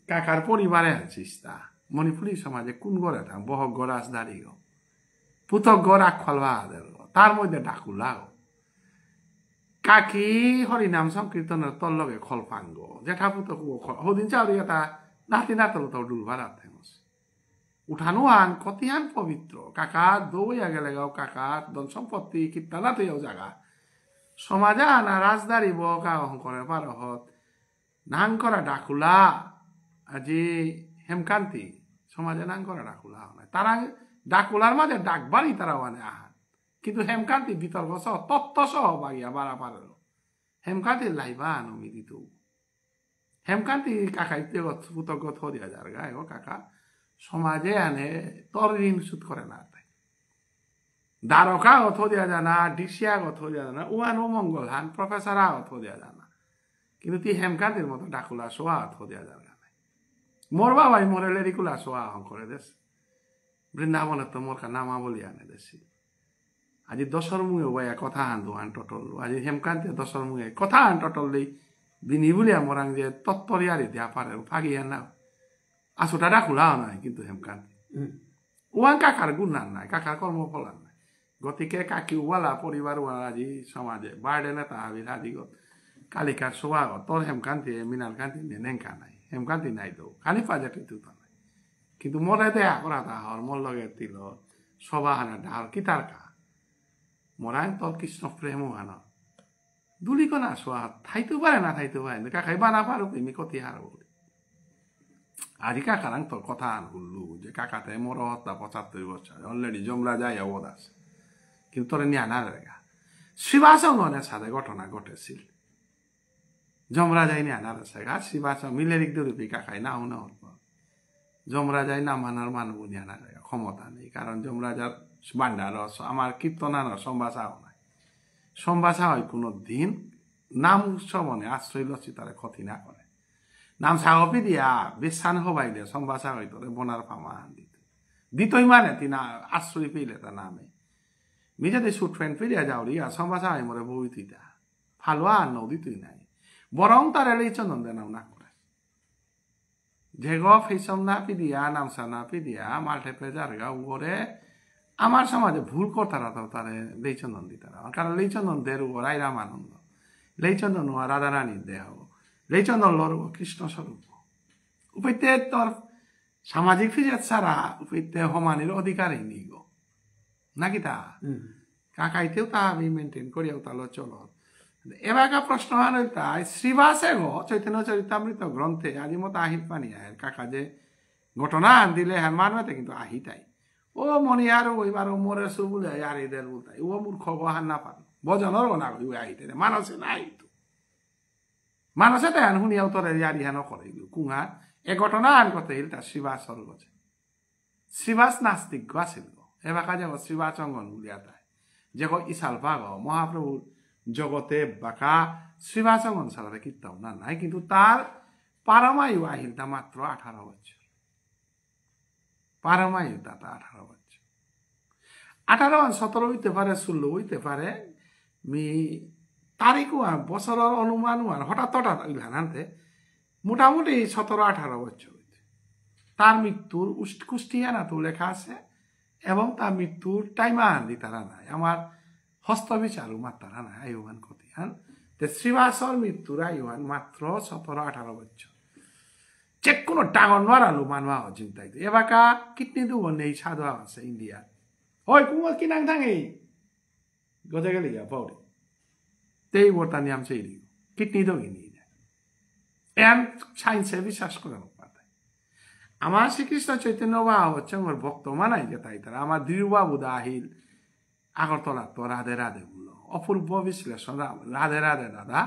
কাকার পরিবারে আছিস তা মণিপুরী সমাজে কোন গড়ে থাক বহক গড় আসদারি গো পুতক গড় আখলবা তার মধ্যে ডাকুলা গো কাকি হরিনাম সংকীর্তনের তল লগে খলফাঙ্গ জেঠা পুতক হদিন চাউরি এটা নাতি নাতল তো ডুল ভাড়াত ফেমস উঠানো আন কতিহান পবিত্র কাকা দৌয়া গেলে গাও কাকা ধন সম্পত্তি কীর্তনাতে জায়গা সমাজে আনা রাজদারি বকা অহংকরে পারহত নাং করা ডাকুলা আজি হেমকান্তি সমাজে নাং করা ডাকুলা হয় তারা ডাকুলার মাঝে ডাকবারই তারা মানে আহান কিন্তু হেমকান্তি বিতর্ক সহ তত্ত্ব সহ বাগিয়া বাড়া পারল হেমকান্তি লাইবা আনমি দিত হেমকান্তি কাকাইতে পুতর্ক থরিয়া যার গা এগো কাকা সমাজে আনে তোর ঋণ সুদ করে না তাই দ্বারকা অথ দিয়া জানা ডিসিয়া অথ দিয়া জানা উয়ান ও মঙ্গল হান প্রফেসরা অথ দিয়া জানা কিন্তু তুই হেমকান্তির মতো ডাকুলা সোয়া অথ দিয়া যার গা নাই মোর বাবাই মোরে লেরিকুলা সোয়া হং করে দেশ বৃন্দাবনের তো মোর নামা বলি আনে দেশি আজি দশর মুয়ে ওয়া কথা হান দুহান টটল আজি হেমকান্তি দশর মুয়ে কথা হান টটল দেই বিনি বলিয়া মোরাং যে তত্তরিয়ারি দিয়া পারে ফাগিয়া না আসোটা ডাকুলাও নাই কিন্তু হেমকান্তি ওয়ান কাকার গুণান নাই কাকার কর্মফলান নাই গতিকে কাকি ওয়ালা পরিবার ওয়ালা আজি সমাজে বার্ডে নেতা হাবির হাদিগত কালিকার সোয়াগত তোর হেমকান্তি মিনাল কান্তি নেংকা নাই হেমকান্তি নাই তো খালি পাজাটি তুত নাই কিন্তু মরে দেয়া করা তাহর মোর লগে তিল সবা হানা ডাল কিতার কা মরাই তোর কৃষ্ণ প্রেম হানা দুলি কনা সোয়া থাইতে পারে না থাইতে পারে কাকাই বানা পারো তুমি কতি হারব আজি কাকারাং তোর কথা আনহুল্লু যে কাকাতে মোর হত্যা 75 বছর অলরেডি জমরা যায় অবদ আছে কিন্তু তোরে নিয়ে আনার রেগা শিবাসঙ্গনের সাথে ঘটনা ঘটেছিল জমরা যাই নিয়ে আনার আছে গা শিবাসঙ্গ মিলেরিক দুরূপী কাকাই না হুন জমরা যাই না মানার মানব নিয়ে আনার রেগা ক্ষমতা নেই কারণ জমরাজার ভান্ডার আমার কীর্তনানোর সম্ভাষাও নাই সম্ভাষা হয় কোনো দিন নাম উৎসবনে আশ্রয় লসি তারে ক্ষতি না করে নাম সাহপি দিয়া বেসান হবাইলে সম্ভাষা হয় তোরে বনার ফামা দিত দিতই মানে তিনা আশ্রয় পেলে তার নামে মিজাতে সুট ফ্রেন্ড ফিরিয়া যাও রিয়া সম্ভাষা হয় মরে বই তুইটা ফালুয়া আর নদী তুই নাই বরং তার এলেই চন্দন দেনাও না করে যে গ ফেসম না পিদিয়া নামসা না পিদিয়া মাল্টে প্রেজার গা উপরে আমার সমাজে ভুল করতারা তো তারে লেইচন্দন দিতারা কারণ লেইচন্দন দের উপর আইরাম আনন্দ লেইচন্দন রাধা রানীর দেহ লেইচন্দন লর কৃষ্ণ স্বরূপ উপৈতে তোর সামাজিক ফিজাত ছাড়া উপৈতে সমানির অধিকারই নিগ নাকি তা কাকাইতেও তা আমি মেনটেন করিয়াও তাহলে চলো এবারকা প্রশ্ন হান তাই শ্রীবাসে গো চৈতন্য চরিতামৃত গ্রন্থে আজি মতো আহিত পানি আহের কাকা যে ঘটনা আন দিলে হ্যাঁ মানবে কিন্তু আহিতাই ও মনি আর ওইবার মোরে সু বলে আর এদের বলতাই ও মূর্খ হান না পান বজনর না ওই আহিতে মানসে না আহিত মানসে তো হ্যান শুনিয়াও তোর ইয়ারি হেন করে কুঙা এ ঘটনা আন কথা হিল তার শ্রীবাসর গছে শ্রীবাস নাস্তিক আছিল গো এবাকা যাব শ্রীবাচঙ্গন বলিয়া তাই যে ইশাল পাগ মহাপ্রভুর জগতে বাঁকা শ্রীবাচঙ্গন সালারে কীর্তন না নাই কিন্তু তার পারমায়ু আহিল তা মাত্র 18 বছর পারমায়ু তা 18 বছর 18 17 হইতে পারে 16 হইতে পারে মি তারিখও বছরের অনুমানও আর হঠাৎ আনতে মোটামুটি 17-18 বছর হইতে তার মৃত্যুর কুষ্টিয়ানা তো লেখা আছে এবং তার মৃত্যুর টাইমা আনলি তারা নাই আমার হস্তবিচারও মাত্রা নাই আয়ুহান ক্ষতি হান শ্রীবাসর মৃত্যুর আয়ুহান মাত্র 17-18 বছর যে কোনো ডাঙর নড়ালো মানবা চিন্তাইতে এবাকা কিডনি দেবো নেই সাধু আছে ইন্ডিয়া ওই কুমার কি নাং থাঙে গজে গেলে গা পাউরি তেই বর্তা নিয়াম সেই দিও কিডনি তো কিনি এন সায়েন্সে বিশ্বাস করে আমার শ্রীকৃষ্ণ চৈতন্য বাবা হচ্ছে আমার ভক্ত মানাই যে তাই তারা আমার দৃঢ়বাবু আহিল আগরতলা তো রাধে রাধে বললো অপূর্ব বিশ্লেষণ রাধে রাধে দাদা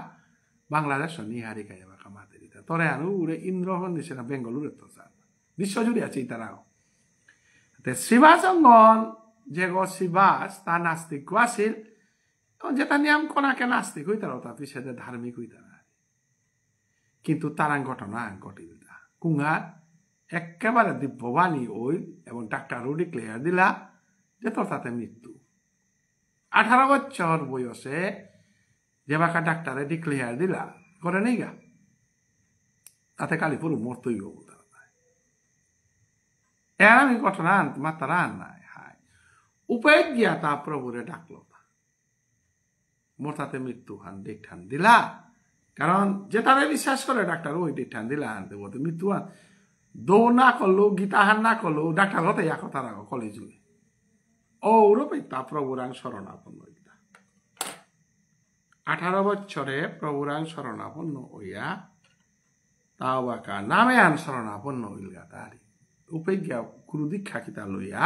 বাংলাদেশ নিহারিকা এবার মাতে দিতে তোরে আনু উড়ে ইন্দ্রহন দিছে না বেঙ্গলুরে তো স্যার বিশ্বজুড়ে আছে তারাও শ্রীবাসঙ্গন যে গ শ্রীবাস তার নাস্তিক আছিল যেটা নিয়ম কোনাকে নাস্তিক হইতারও তার পিছিয়ে ধার্মিক হইতারা কিন্তু তারাং ঘটনা ঘটিল কুঙা একেবারে দিব্যবাণী ওই এবং ডাক্তারও ডিক্লেয়ার দিলা যে তোর তাতে মৃত্যু 18 বছর বয়সে যে বাকা ডাক্তারে ডিক্লেয়ার দিলা করে নেই গা তাতে কালীপুর মরতই গো এর আমি ঘটনা মাত্রা আন নাই হায় উপায় গিয়া তা প্রভুরে ডাকলো মোর তাতে মৃত্যু হান ডেকঠান দিলা কারণ যে তারা বিশ্বাস করে ডাক্তার ওই ডেকঠান দিলা আনতে বলতে মৃত্যু আন দৌ না করলো গীতাহান না করলো ডাক্তার হতে এক কথা রাখো কলেজ ও ওরূপে তা প্রভুরাং শরণাপন্ন 18 বছরে প্রভুরাং শরণাপন্ন হইয়া তাও বাকা নামে আন শরণাপন্ন হইল গা তারি উপেজ্ঞা গুরু দীক্ষা কিতা লইয়া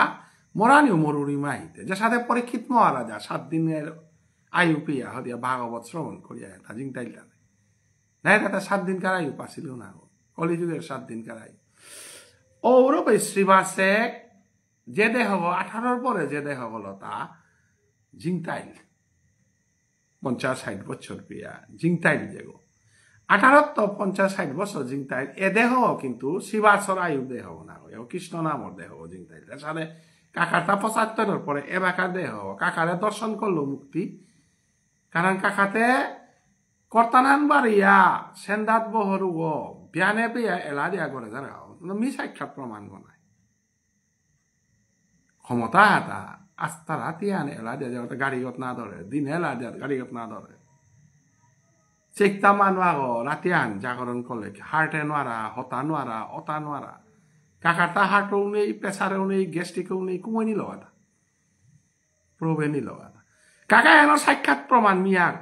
মরানিও মরুরি মাহিতে যে সাথে পরীক্ষিত মহারাজা 7 দিনের আয়ু পিয়া হদিয়া ভাগবত শ্রবণ করিয়া তা জিংতাইল নাই তাতে 7 দিনকার আয়ু পাছিল না কলিযুগের 7 দিনকার আয়ু ওরূপে শ্রীবাসে যে দেহ 18 পরে যে দেহ হলো তা জিংতাইল 50-60 বছর পিয়া জিংতাইল যেগো 18 তো 50-60 বছর জিংতাইল এ দেহ কিন্তু শিবাসর আয়ু দেহ না কৃষ্ণ নামর দেহ জিংতাইল সাথে কাকারটা 75 পরে এবাকার দেহ কাকারে দর্শন করলো মুক্তি কারণ কাকাতে কর্তানান বাড়িয়া সেন্দাত বহরু বিয়ানে পেয়া এলা দিয়া করে জানা মি সাক্ষাৎ প্রমাণ বনায় ক্ষমতা হাতা আস্থা রাতি আনে এলা দিয়া যাওয়া গাড়িগত না ধরে দিনে এলা দিয়া গাড়িগত না ধরে চেকটা মানুষ রাতি আন জাগরণ করলে হার্টে নোয়ারা হতা নোয়ারা অতা নোয়ারা কাকারটা হার্টও নেই প্রেসারেও নেই গ্যাস্ট্রিকেও নেই কুমই নিল আদা প্রবে নিল আদা কাকা এন সাক্ষাৎ প্রমাণ মিয়ার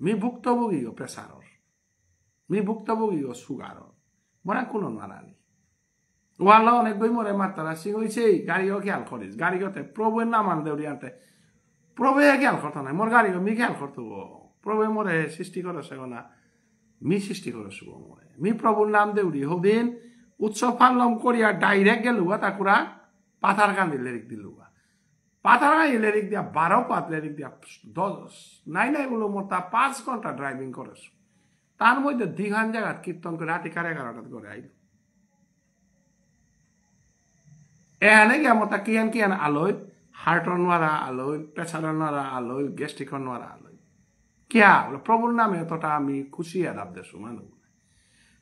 মি ভুক্তভোগী প্রেসারর মি ভুক্তভোগী সুগারর মনে কোনো নারানি ওয়ালা অনেক বই মরে মাত্রা সিং হয়েছে গাড়িও খেয়াল করিস গাড়িগতে প্রভুর নামান দেউরি আনতে প্রভু খেয়াল করতো না মোর গাড়িও মি খেয়াল করতো প্রভু মরে সৃষ্টি করে সেগো মি সৃষ্টি করে শুভ মরে মি প্রভুর নাম দেউরি হদিন উৎসব পালন করিয়া ডাইরেক্ট গেলুয়া তাকুরা পাথার কান্দি লেরিক দিলুয়া পাথার কান্দি লেরিক দিয়া 12 পাত লেরিক দিয়া 10 নাই গুলো মোর তা 5 ঘন্টা ড্রাইভিং করেছ তার মধ্যে দিঘান জায়গা কীর্তন করে রাতি 11:30 করে আইল এখানে গিয়া মতা কিয়ান আলোয় হার্টর নোয়ারা আলোয় প্রেসার নোয়ারা আলোয় গ্যাস্ট্রিকর নোয়ারা আলোয় কিয়া বলে প্রভুর নামে এতটা আমি খুশি আদাব দেশু মানুষ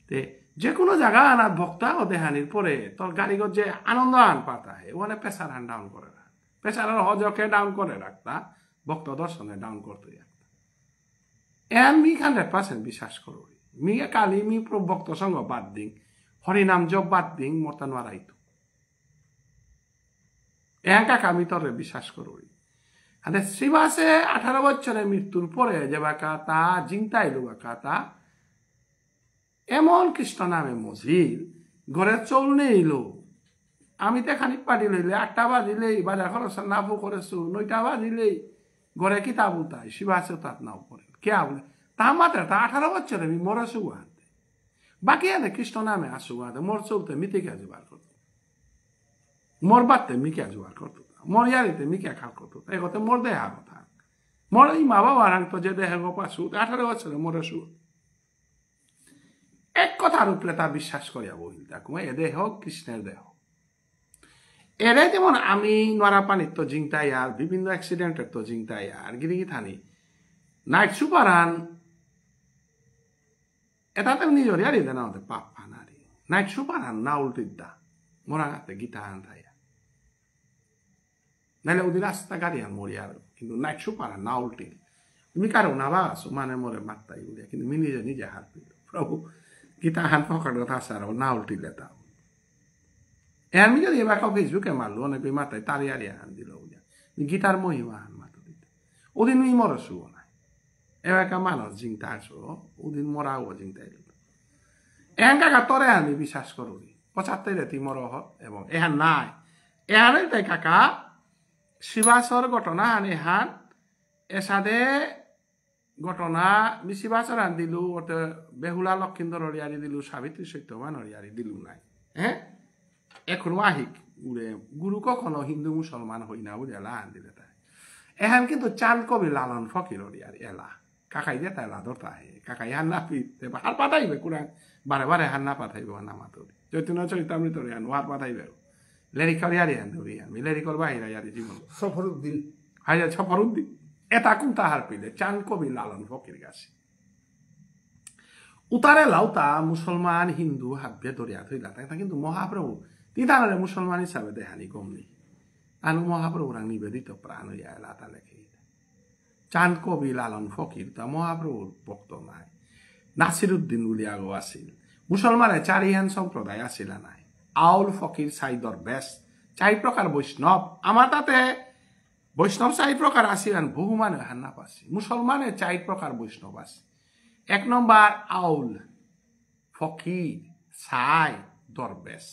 তে যে কোনো জায়গা আনার ভক্তা ও দেহানির পরে তোর গাড়িগত যে আনন্দ আন পাতা ওখানে প্রেসার হান ডাউন করে রাখ প্রেসারের হজকে ডাউন করে রাখতা ভক্ত দর্শনে ডাউন করতে রাখতা এন মি 100% বিশ্বাস করো মি কালি মি ভক্ত সঙ্গ বাদ দিন হরিনাম জপ বাদ দিন মর্তা নোয়ারাইতো একা আমি তোরে বিশ্বাস করো আর শ্রীবাসে 18 বছরের মৃত্যুর পরে যে বাকা তা জিংতাইল বাকা তা এমন কৃষ্ণ নামে মজিল ঘরে চল নেইলো আমি তো খানিক পাটি লইলে 8টা বাজিলেই বাজার খরচ নাফু করেছো 9টা বাজিলেই ঘরে কিতাব উতাই শিবাসে তার নাও পড়ে কে বলে তা মাত্র তা 18 বছরে আমি মরেছু আনতে বাকি আনে কৃষ্ণ নামে আসু আনতে মোর চলতে মিতে কে জোগাড় করতো মোর বাড়তে মিকে জোগাড় করতো মোর ইয়ারিতে মিকে খাল করতো এই কথা মোর দেহা কথা মোর এই মা বাবার তো যে দেহ পাশু 18 বছরে মরেছু এক কথার উপরে তা বিশ্বাস করিয়া বহিল তাকে এ দেহ কৃষ্ণের দেহ এরে যেমন আমি নোয়ারা পানির তো জিংতাই আর বিভিন্ন অ্যাক্সিডেন্টের তো জিংতাই আর গিরিগি থানি নাইট সুপার আন এটাতে নিজের ইয়ারি দেন আমাদের পাপ ফানারি নাইট সুপার আন না উল্টির দা মোরা গাতে গীতা আন থাইয়া নাইলে ওদের রাস্তা গাড়ি আন মরিয়ার কিন্তু নাইট সুপার আন না উল্টি তুমি কারো না বাস মানে মরে মাত্তাই বলিয়া কিন্তু মি নিজে হাত পিল প্রভু গীতা হান পকড় কথা সারা না উল্টি লেতা আমি যদি এবার ফেসবুকে মারলো অনেক মাথায় তারি আরিয়া হান দিল গীতার মহিমা হান মাথা দিতে ওদিন ওই মরসু না এবার মানুষ জিংতা আসো ওদিন মরাও জিংতা এহান কাকা তরে আমি বিশ্বাস করো 75 তুই মর এবং এহান নাই এহান তাই কাকা শিবাসর ঘটনা আন এহান এসাদে ঘটনা আমি শিবাসর আন দিলু ওতে বেহুলা লক্ষিন্দর হরিয়ারি দিলু সাবিত্রী সত্যবান হরিয়ারি দিলু নাই হ্যাঁ এখনো আহিক উড়ে গুরু কখনো হিন্দু মুসলমান হই না বুঝে এলা আন দিলে তাই এহান কিন্তু চাঁদ কবি লালন ফকির হরিয়ারি এলা কাকাই দিয়ে তাই লাদরতা আহে কাকাই হান না পিতে হার পাঠাইবে কুরান বারে হান না পাঠাইবে না মাতরি চৈতন্য চরিতামৃত রিয়ান হার পাঠাইবে লেরিকর ইয়ারি হান ধরি আমি লেরিকর বাহিরা ইয়ারি জীবন সফরউদ্দিন হাইয়া সফরউদ্দিন এটা কোন তাহার পিলে চাঁদ কবি লালন ফকির গাছে উতারে লাউতা মুসলমান হিন্দু হাব্যে দরিয়া থইলা তাই কিন্তু মহাপ্রভু তিতারে মুসলমান হিসাবে দেহানি কমনি আনু মহাপ্রভু রাং নিবেদিত প্রাণ হইয়া এলা তা লেখে চাঁদ কবি লালন ফকির তা মহাপ্রভুর ভক্ত নাই নাসিরুদ্দিন বলি আগো আসিল মুসলমানের চারিহান সম্প্রদায় আসিল নাই আউল ফকির সাইদর বেশ 4 প্রকার বৈষ্ণব আমার তাতে বৈষ্ণব 4 প্রকার আসিলেন বহু মানে হান্না পাচ্ছি মুসলমানের 4 প্রকার বৈষ্ণব আছে 1 নম্বর আউল ফকির সাই দরবেশ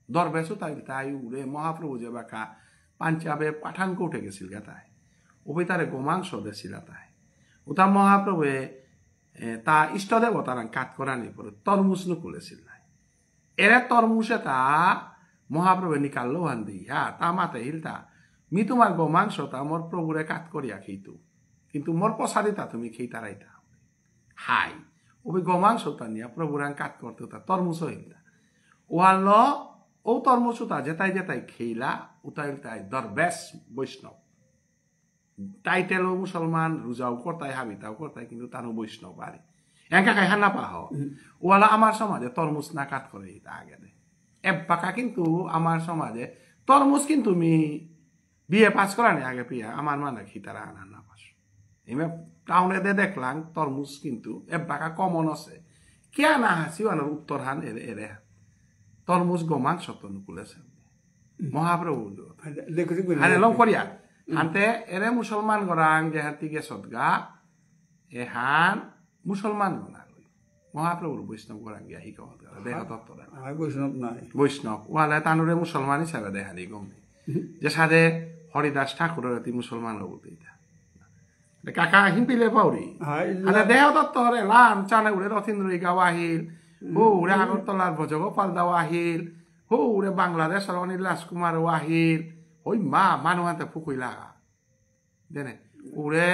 দরবেশও তাই উড়ে মহাপ্রভু যে বাঁকা পাঞ্জাবে পাঠানকোটে গেছিল তাই ওই তারে গোমাংস দেছিল তাই ওটা মহাপ্রভুয়ে তা ইষ্টদেবতার কাট করানি পরে তরমুজ নুকুলেছিল নাই এরে তরমুজে তা মহাপ্রভু নিকাল্লো হান দি তা মাতে হিলতা মি তোমার গোমাংস তা মোর প্রভুরে কাট করিয়া খেইতু কিন্তু মোর পসারিতা তুমি খেইতা রাইতা হাই ওই গোমাংস তা নিয়া প্রভুরাং কাট করতে তা তরমুজ হিলতা ওয়াল ও তরমুজ তা যেতাই খেইলা উতাই তাই দরবেশ বৈষ্ণব টাইটেলও মুসলমান রোজাও করতাই হাবিতাও করতাই কিন্তু তারও বৈষ্ণব আরে একা খাই হানা পাহ ওয়ালা আমার সমাজে তরমুজ না কাট করে তা আগে দে এবাকা কিন্তু আমার সমাজে তরমুজ কিন্তু মি বিয়ে পাস করানি আগে পিয়া আমার মানে খিতারা আনা না পাস এমে টাউনে দে দেখলাম তরমুজ কিন্তু এবাকা কমন আছে কে না হাসি উত্তর হান এরে তরমুজ গোমান সত্য নুকুলেছে মহাপ্রভু আরে লং করিয়া হানতে এরে মুসলমান গরাং যে হাতি গেছত গা এহান মুসলমান গনা মহাপ্রভুর বৈষ্ণব গরাং গিয়া হিক দেহ তত্ত্ব বৈষ্ণব নাই বৈষ্ণব ওয়ালে তানুরে মুসলমান হিসাবে দেখানি গম যে সাদে হরিদাস ঠাকুরের অতি মুসলমান বলতে কাকা হিমপিলে পাউরি আরে দেহ তত্ত্ব হরে লাম চানে উড়ে রথীন্দ্র গাও আহিল হো উড়ে আগরতলার ভজগোপাল দাও আহিল হো উড়ে বাংলাদেশের অনিল রাজকুমার আহিল ওই মা মানুহাতে ফুকুই লাগা দেনে উড়ে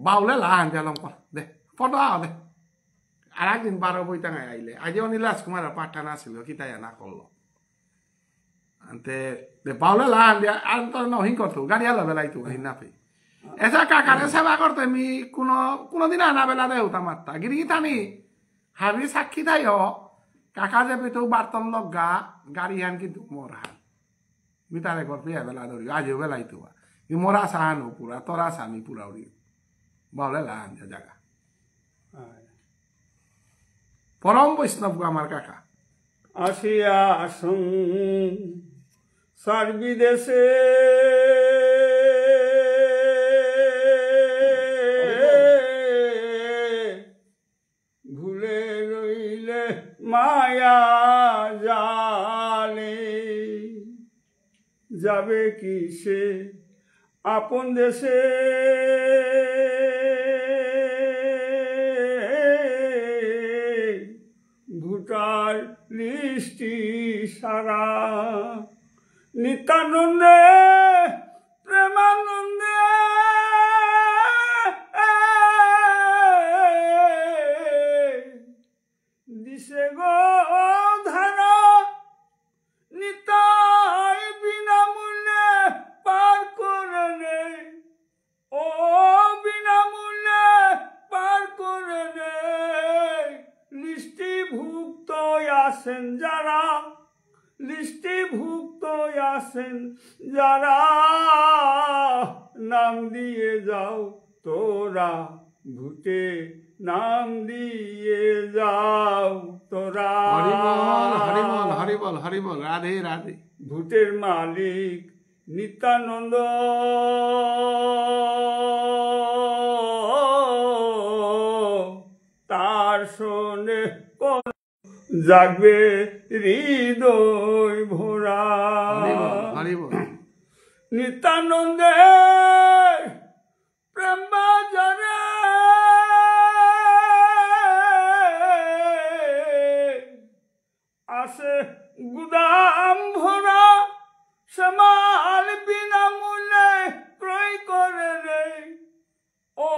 বাউলে লাহান দিলাম দে ফটো আও দে আর একদিন 12 বই টাঙায় আইলে আজ অনিল রাজকুমার পাঠান আসিল কি তাই না করলো আনতে বাউলে লাহান দিয়া আর তোর নহিং করতো গাড়ি আলা বেলাই তো না পে এসা কাকারে সেবা করতে আমি কোনোদিন আনা বেলা দেও তামাত্তা গিরি তানি হাবি সাক্ষী তাই কাকা যে পেতো বার্তন লগা গাড়ি হান কিন্তু মোর হান মিতারে ঘর পেয়ে বেলা ধরি আজও বেলাই তো মোরা সাহানো পুরা তোরা সামি পুরা উড়ি বাউলে লাহান জায়গা পরম বৈষ্ণব আমার কাকা আসিয়া আসুন সার্বিদেশে ভুলে রইলে মায়া জালে যাবে কি সে আপন দেশে ভুটার লিষ্টি সারা নিত্যানন্দে প্রেমানন্দে দিশে গো ধারা নিতাই বিনামূল্যে পার করে নে ও বিনামূল্যে পার করে নে লিষ্টিভুক্ত আসেন যারা লিষ্টিভুক্ত আসেন যারা নাম দিয়ে যাও তোরা ভূতে নাম দিয়ে যাও তোরা হরিবল হরিবল হরিবল রাধে রাধে ভূতের মালিক নিত্যানন্দ তার শোনে জাগবে হৃদয় ভরা নিত্যানন্দের প্রেম বাজারে আসে গুদাম ভরা সমাল বিনামূল্যে ক্রয় করে রে ও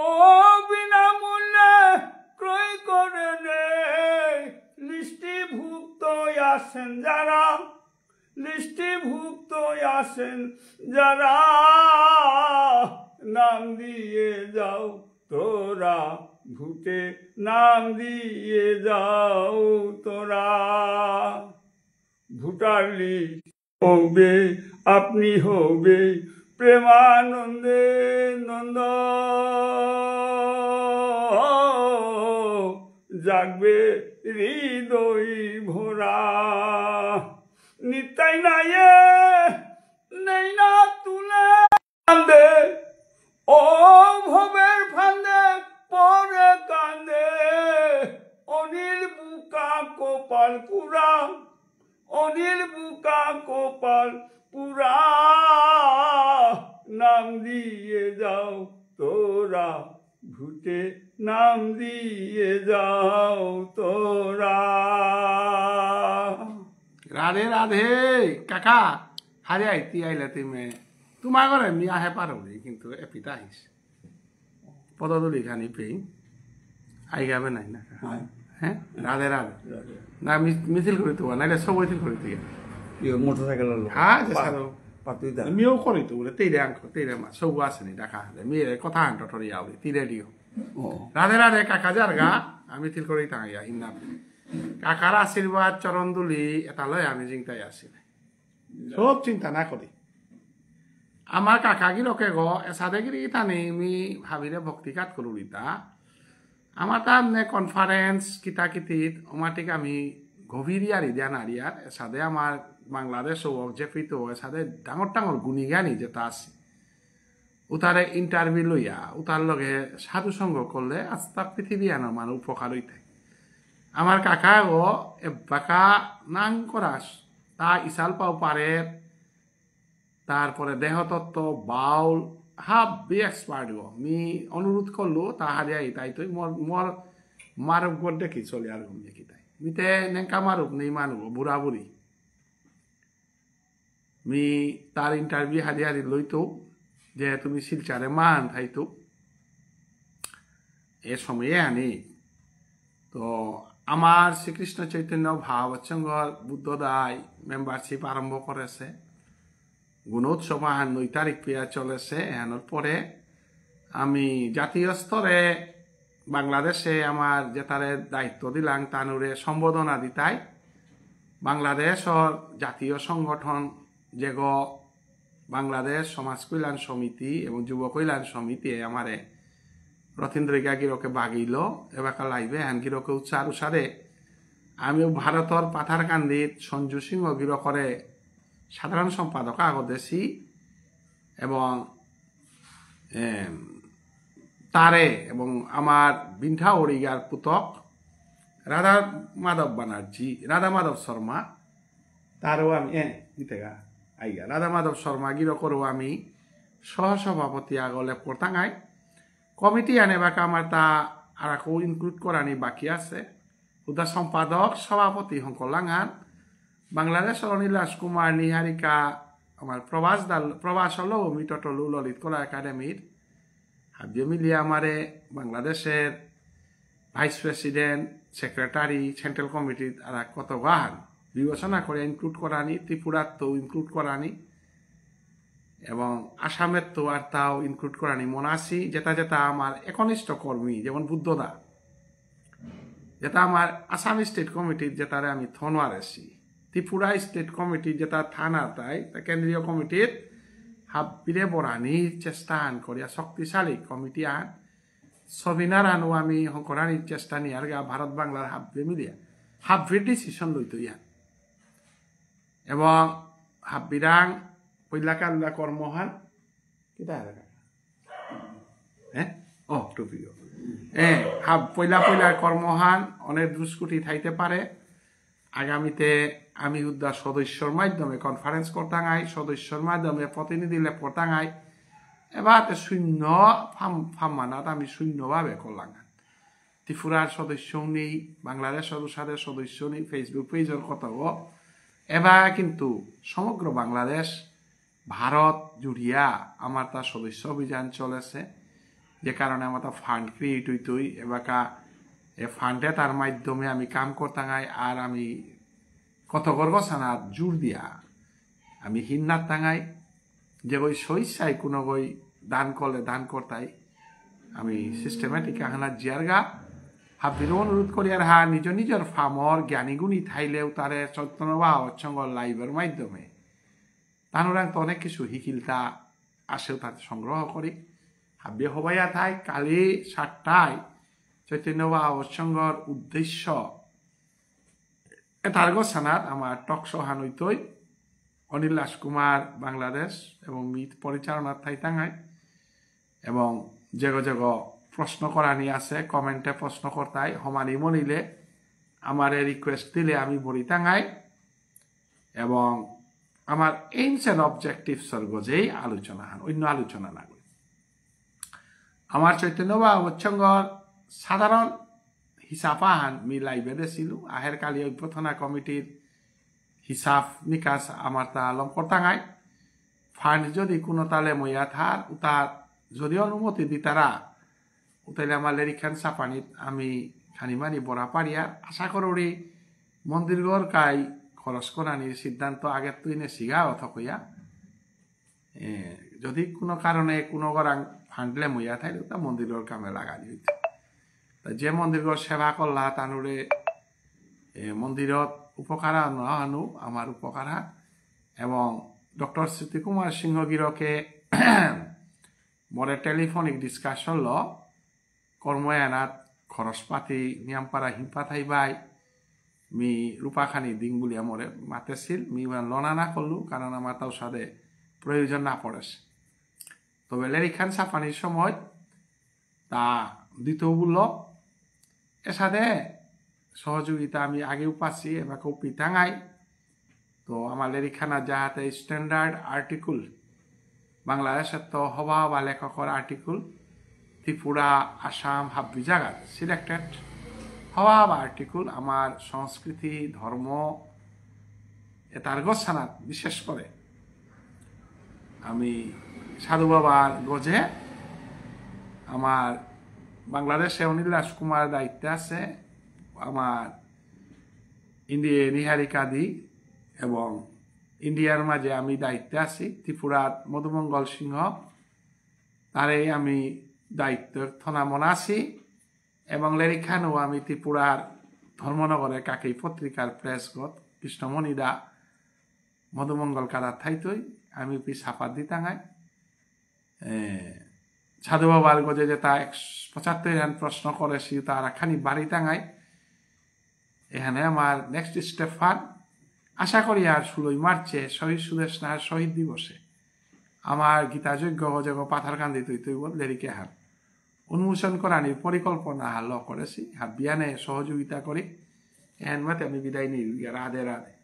বিনামূল্যে ক্রয় করে রে লিষ্টিভুক্ত আসেন যারা লিষ্টিভুক্ত আসেন যারা নাম দিয়ে যাও তোরা ভূতে নাম দিয়ে যাও তোরা ভূটার লিষ্ট হবে আপনি হবে প্রেমানন্দে নন্দ জাগবে হৃদয় ভরা নিতাই নাইয়ে নেই না তুলে কান্দে ও ভবের ফান্দে পরে কান্দে অনিল বুকা কপাল পুরা অনিল বুকা কপাল পুরা নাম দিয়ে যাও তোরা ভূতে নাম দিয়ে যাও তোরা। রাধে রাধে কাকা হারে আইতি আইলে তুমি তোমার ঘরে মি আহে পারবি কিন্তু এপিটা আহিস পদদলি খানি পেই আই গাবে নাই না হ্যাঁ রাধে রাধে না মিছিল করি তো নাইলে সব মিছিল করি তুই মোটর সাইকেল হ্যাঁ সারো পাতুই দা মিও করি তো বলে তেইরে আঙ্ক তেইরে মা সব আসেনি দেখা হলে মেয়ের কথা আনটো টরি আউলি তিরে দিও রাধে রাধে কাকা যার গা আমি মিছিল করি তাঙ্গিয়া হিন্না কাকার আশীর্বাদ চরণ দুলি এটা লয় আমি জিংতাই আসি সব চিন্তা না করি আমার কাকা গিরকে গো এসাদে গিরি টানি মি ভাবিরে ভক্তিঘাত করু লিতা আমার তার নে কনফারেন্স কিতা কিতিত ওমাটিক আমি গভীরিয়ারি দিয়া নারিয়ার এসাদে আমার বাংলাদেশ হোক জেপিত এসাদে ডাঙর ডাঙর গুণী জ্ঞানী যেটা আছে উতারে ইন্টারভিউ লইয়া উতার লগে সাধু সঙ্গ করলে আস্তা পৃথিবী আনার মানে উপকার হইতে আমার কাকা গো এবাকা নাং করাস তা ইসাল পাও পারে তারপরে দেহতত্ত্ব বাউল হাব বি এক্সপার্ট গো মি অনুরোধ করলো তা হারিয়াই তাই তুই মর মারুক গর দেখি চলে আর ঘুম দেখি তাই মিতে নেঙ্কা মারুক নেই মানুষ বুড়া বুড়ি মি তার ইন্টারভিউ হারিয়ারি লইতো যে তুমি শিলচারে মান থাইতো এ সময়ে আনি তো আমার শ্রীকৃষ্ণ চৈতন্য ভাবৎসঙ্গর বুদ্ধদায় মেম্বারশিপ আরম্ভ করেছে গুণোৎসব 9 তারিখ পেয়া চলেছে এহানোর পরে আমি জাতীয় স্তরে বাংলাদেশে আমার যেতারে দায়িত্ব দিলাম তানুরে সম্বোধনা দিতাই বাংলাদেশর জাতীয় সংগঠন যেগ বাংলাদেশ সমাজ কল্যাণ সমিতি এবং যুব কল্যাণ সমিতি আমারে রথীন্দ্রিকা গিরকে বাগিল এবাকা লাইবে হ্যান গিরকে উৎসাহ উসারে আমি ভারতর পাথারকান্দিত সঞ্জু সিংহ গিরকরে সাধারণ সম্পাদক আগদেশি এবং তারে এবং আমার বিন্ঠা ওড়িগার পুতক রাধা মাধব ব্যানার্জি রাধা মাধব শর্মা তারও আমি দিতেগা আইগা রাধা মাধব শর্মা গিরকরও আমি সহসভাপতি আগলে পড়তাঙাই কমিটি আনেবাকে আমার তা আর ইনক্লুড করানি বাকি আছে উদা সম্পাদক সভাপতি হংকলাঙান বাংলাদেশ অনিল রাজকুমার নিহারিকা আমার প্রবাস হলো মিটটলু ললিত কলা একাডেমির হাবিয়ে মিলিয়ে আমারে বাংলাদেশের ভাইস প্রেসিডেন্ট সেক্রেটারি সেন্ট্রাল কমিটির আর কত গান বিবেচনা করে ইনক্লুড করানি ত্রিপুরার তো ইনক্লুড করানি এবং আসামের তো আর তাও ইনক্লুড করানি মনাসি যেটা যেটা আমার একনিষ্ঠ কর্মী যেমন বুদ্ধদা যেটা আমার আসাম স্টেট কমিটির যেটারে আমি থনওয়ার এসি ত্রিপুরা স্টেট কমিটি যেটা থানা তাই কেন্দ্রীয় কমিটির হাবিরে বরানির চেষ্টা আন করিয়া শক্তিশালী কমিটি আন সবিনার আনো আমি হংকরানির চেষ্টা নিয়ে আর ভারত বাংলার হাববে মিলিয়া হাববির ডিসিশন লইত ইয়ান এবং হাববিরাং পৈলাকাল্লা কর্মহান কিটা হ্যাঁ ও টুপিও হাব পৈলা কর্মহান অনেক দুষ্কুটি থাইতে পারে আগামীতে আমি উদ্যার সদস্যর মাধ্যমে কনফারেন্স করতাঙাই সদস্যর মাধ্যমে প্রতিনিধি লেখ করতাঙাই এবার শূন্য ফাম্মানাত আমি শূন্যভাবে করলাম ত্রিপুরার সদস্য নেই বাংলাদেশ সদস্যদের সদস্য নেই ফেসবুক পেজের কথাও এবার কিন্তু সমগ্র বাংলাদেশ ভারত জুড়িয়া আমার তার সদস্য অভিযান চলেছে যে কারণে আমার তা ফান্ড ক্রিয়েট হইতই এবাকা এ ফান্ডে তার মাধ্যমে আমি কাম করতাঙাই আর আমি কত গর্গসানার জোর দিয়া আমি হিন্নার টাঙাই যে ওই সইসাই কোনো ওই দান করলে দান করতাই আমি সিস্টেমেটিক হানার জিয়ারগা হাবির অনুরোধ করি আর হা নিজ নিজের ফার্মর জ্ঞানীগুণী থাইলেও তারে চৈতন্য বা অচ্ছঙ্গ লাইভের মাধ্যমে তানোরাং তো অনেক কিছু হিকিলতা আসেও তাতে সংগ্রহ করি হাবি হবাইয়া থাই কালি 7টায় চৈতন্য বা অচ্ছঙ্গর উদ্দেশ্য এটার গোসানাত আমার টক শো হানইতই অনিল রাজকুমার বাংলাদেশ এবং মিট পরিচালনার থাইতাঙাই এবং যেগ প্রশ্ন করানি আছে কমেন্টে প্রশ্ন করতাই সমানি মনিলে আমার রিকোয়েস্ট দিলে আমি বড়ি টাঙাই এবং আমার এইমস এন্ড অবজেক্টিভসর গজেই আলোচনা হান অন্য আলোচনা না করি আমার চৈতন্য বা উচ্চঙ্গর সাধারণ হিসাফা হান মি লাইভে দিছিল আহের কালী অভ্যর্থনা কমিটির হিসাব নিকাশ আমার তা লঙ্করতাঙায় ফান্ড যদি কোনো তালে মইয়া থার উতার যদি অনুমতি দি তারা উতাইলে আমার লেরিখান সাপানিত আমি খানিমানি বড়া পারিয়া আশা করি মন্দিরগড় কাই খরচ করানির সিদ্ধান্ত আগের তুই নে সিগা অথ কইয়া যদি কোনো কারণে কোনো গরাং ফান্ডলে মইয়া থাইলে তা মন্দিরগড় কামে লাগানি হইতে যে মন্দিরগড় সেবা করলা তানুরে মন্দিরত উপকারা নহানু আমার উপকারা এবং ডক্টর স্মৃতি কুমার সিংহগিরকে মরে টেলিফোনিক ডিসকাশন ল কর্ময়ানাত খরচপাতি নিয়ামপাড়া হিমপা থাইবাই মি রূপাখানি দিং বলি আমরে মাতেছিল মি লনা না করলু কারণ আমার তাও সাদে প্রয়োজন না পড়েছে তবে লেরিখান সাফানির সময় তা দ্বিতীয় বলল এর সাথে সহযোগিতা আমি আগেও পাচ্ছি এবারকেও পিতাঙাই তো আমার লেরিখানা যাহাতে স্ট্যান্ডার্ড আর্টিকুল বাংলাদেশের তো হওয়া বা লেখকের আর্টিকুল ত্রিপুরা আসাম হাব্বি জায়গা সিলেক্টেড হওয়া বা আর্টিকুল আমার সংস্কৃতি ধর্ম এটার গোছানাত বিশেষ করে আমি সাধু বাবার গজে আমার বাংলাদেশে অনিল রাজকুমার দায়িত্বে আছে আমার ইন্ডিয়া নিহারিকা দি এবং ইন্ডিয়ার মাঝে আমি দায়িত্বে আছি ত্রিপুরার মধুমঙ্গল সিংহ তারে আমি দায়িত্বের থনামনা আছি এবং লেরিখানও আমি ত্রিপুরার ধর্মনগরে কাকেই পত্রিকার প্রেসগত কৃষ্ণমণি দা মধুমঙ্গল কাদার থাইতই আমি পি সাপাত দিতাঙাই সাধু বাবার গজে যে তা 75 প্রশ্ন করেছি তারা খানি বাড়ি টাঙাই এখানে আমার নেক্সট স্টেপ ফান আশা করি আর 16 মার্চে শহীদ সুদেশনার শহীদ দিবসে আমার গীতাযোগ্য অজগ পাথারকান্দি তৈতই লেরিকে হান উন্মোচন করানির পরিকল্পনা হাল করেছি বিয়ানে সহযোগিতা করি এহেন মতে আমি বিদায় নিই রাধে রাধে।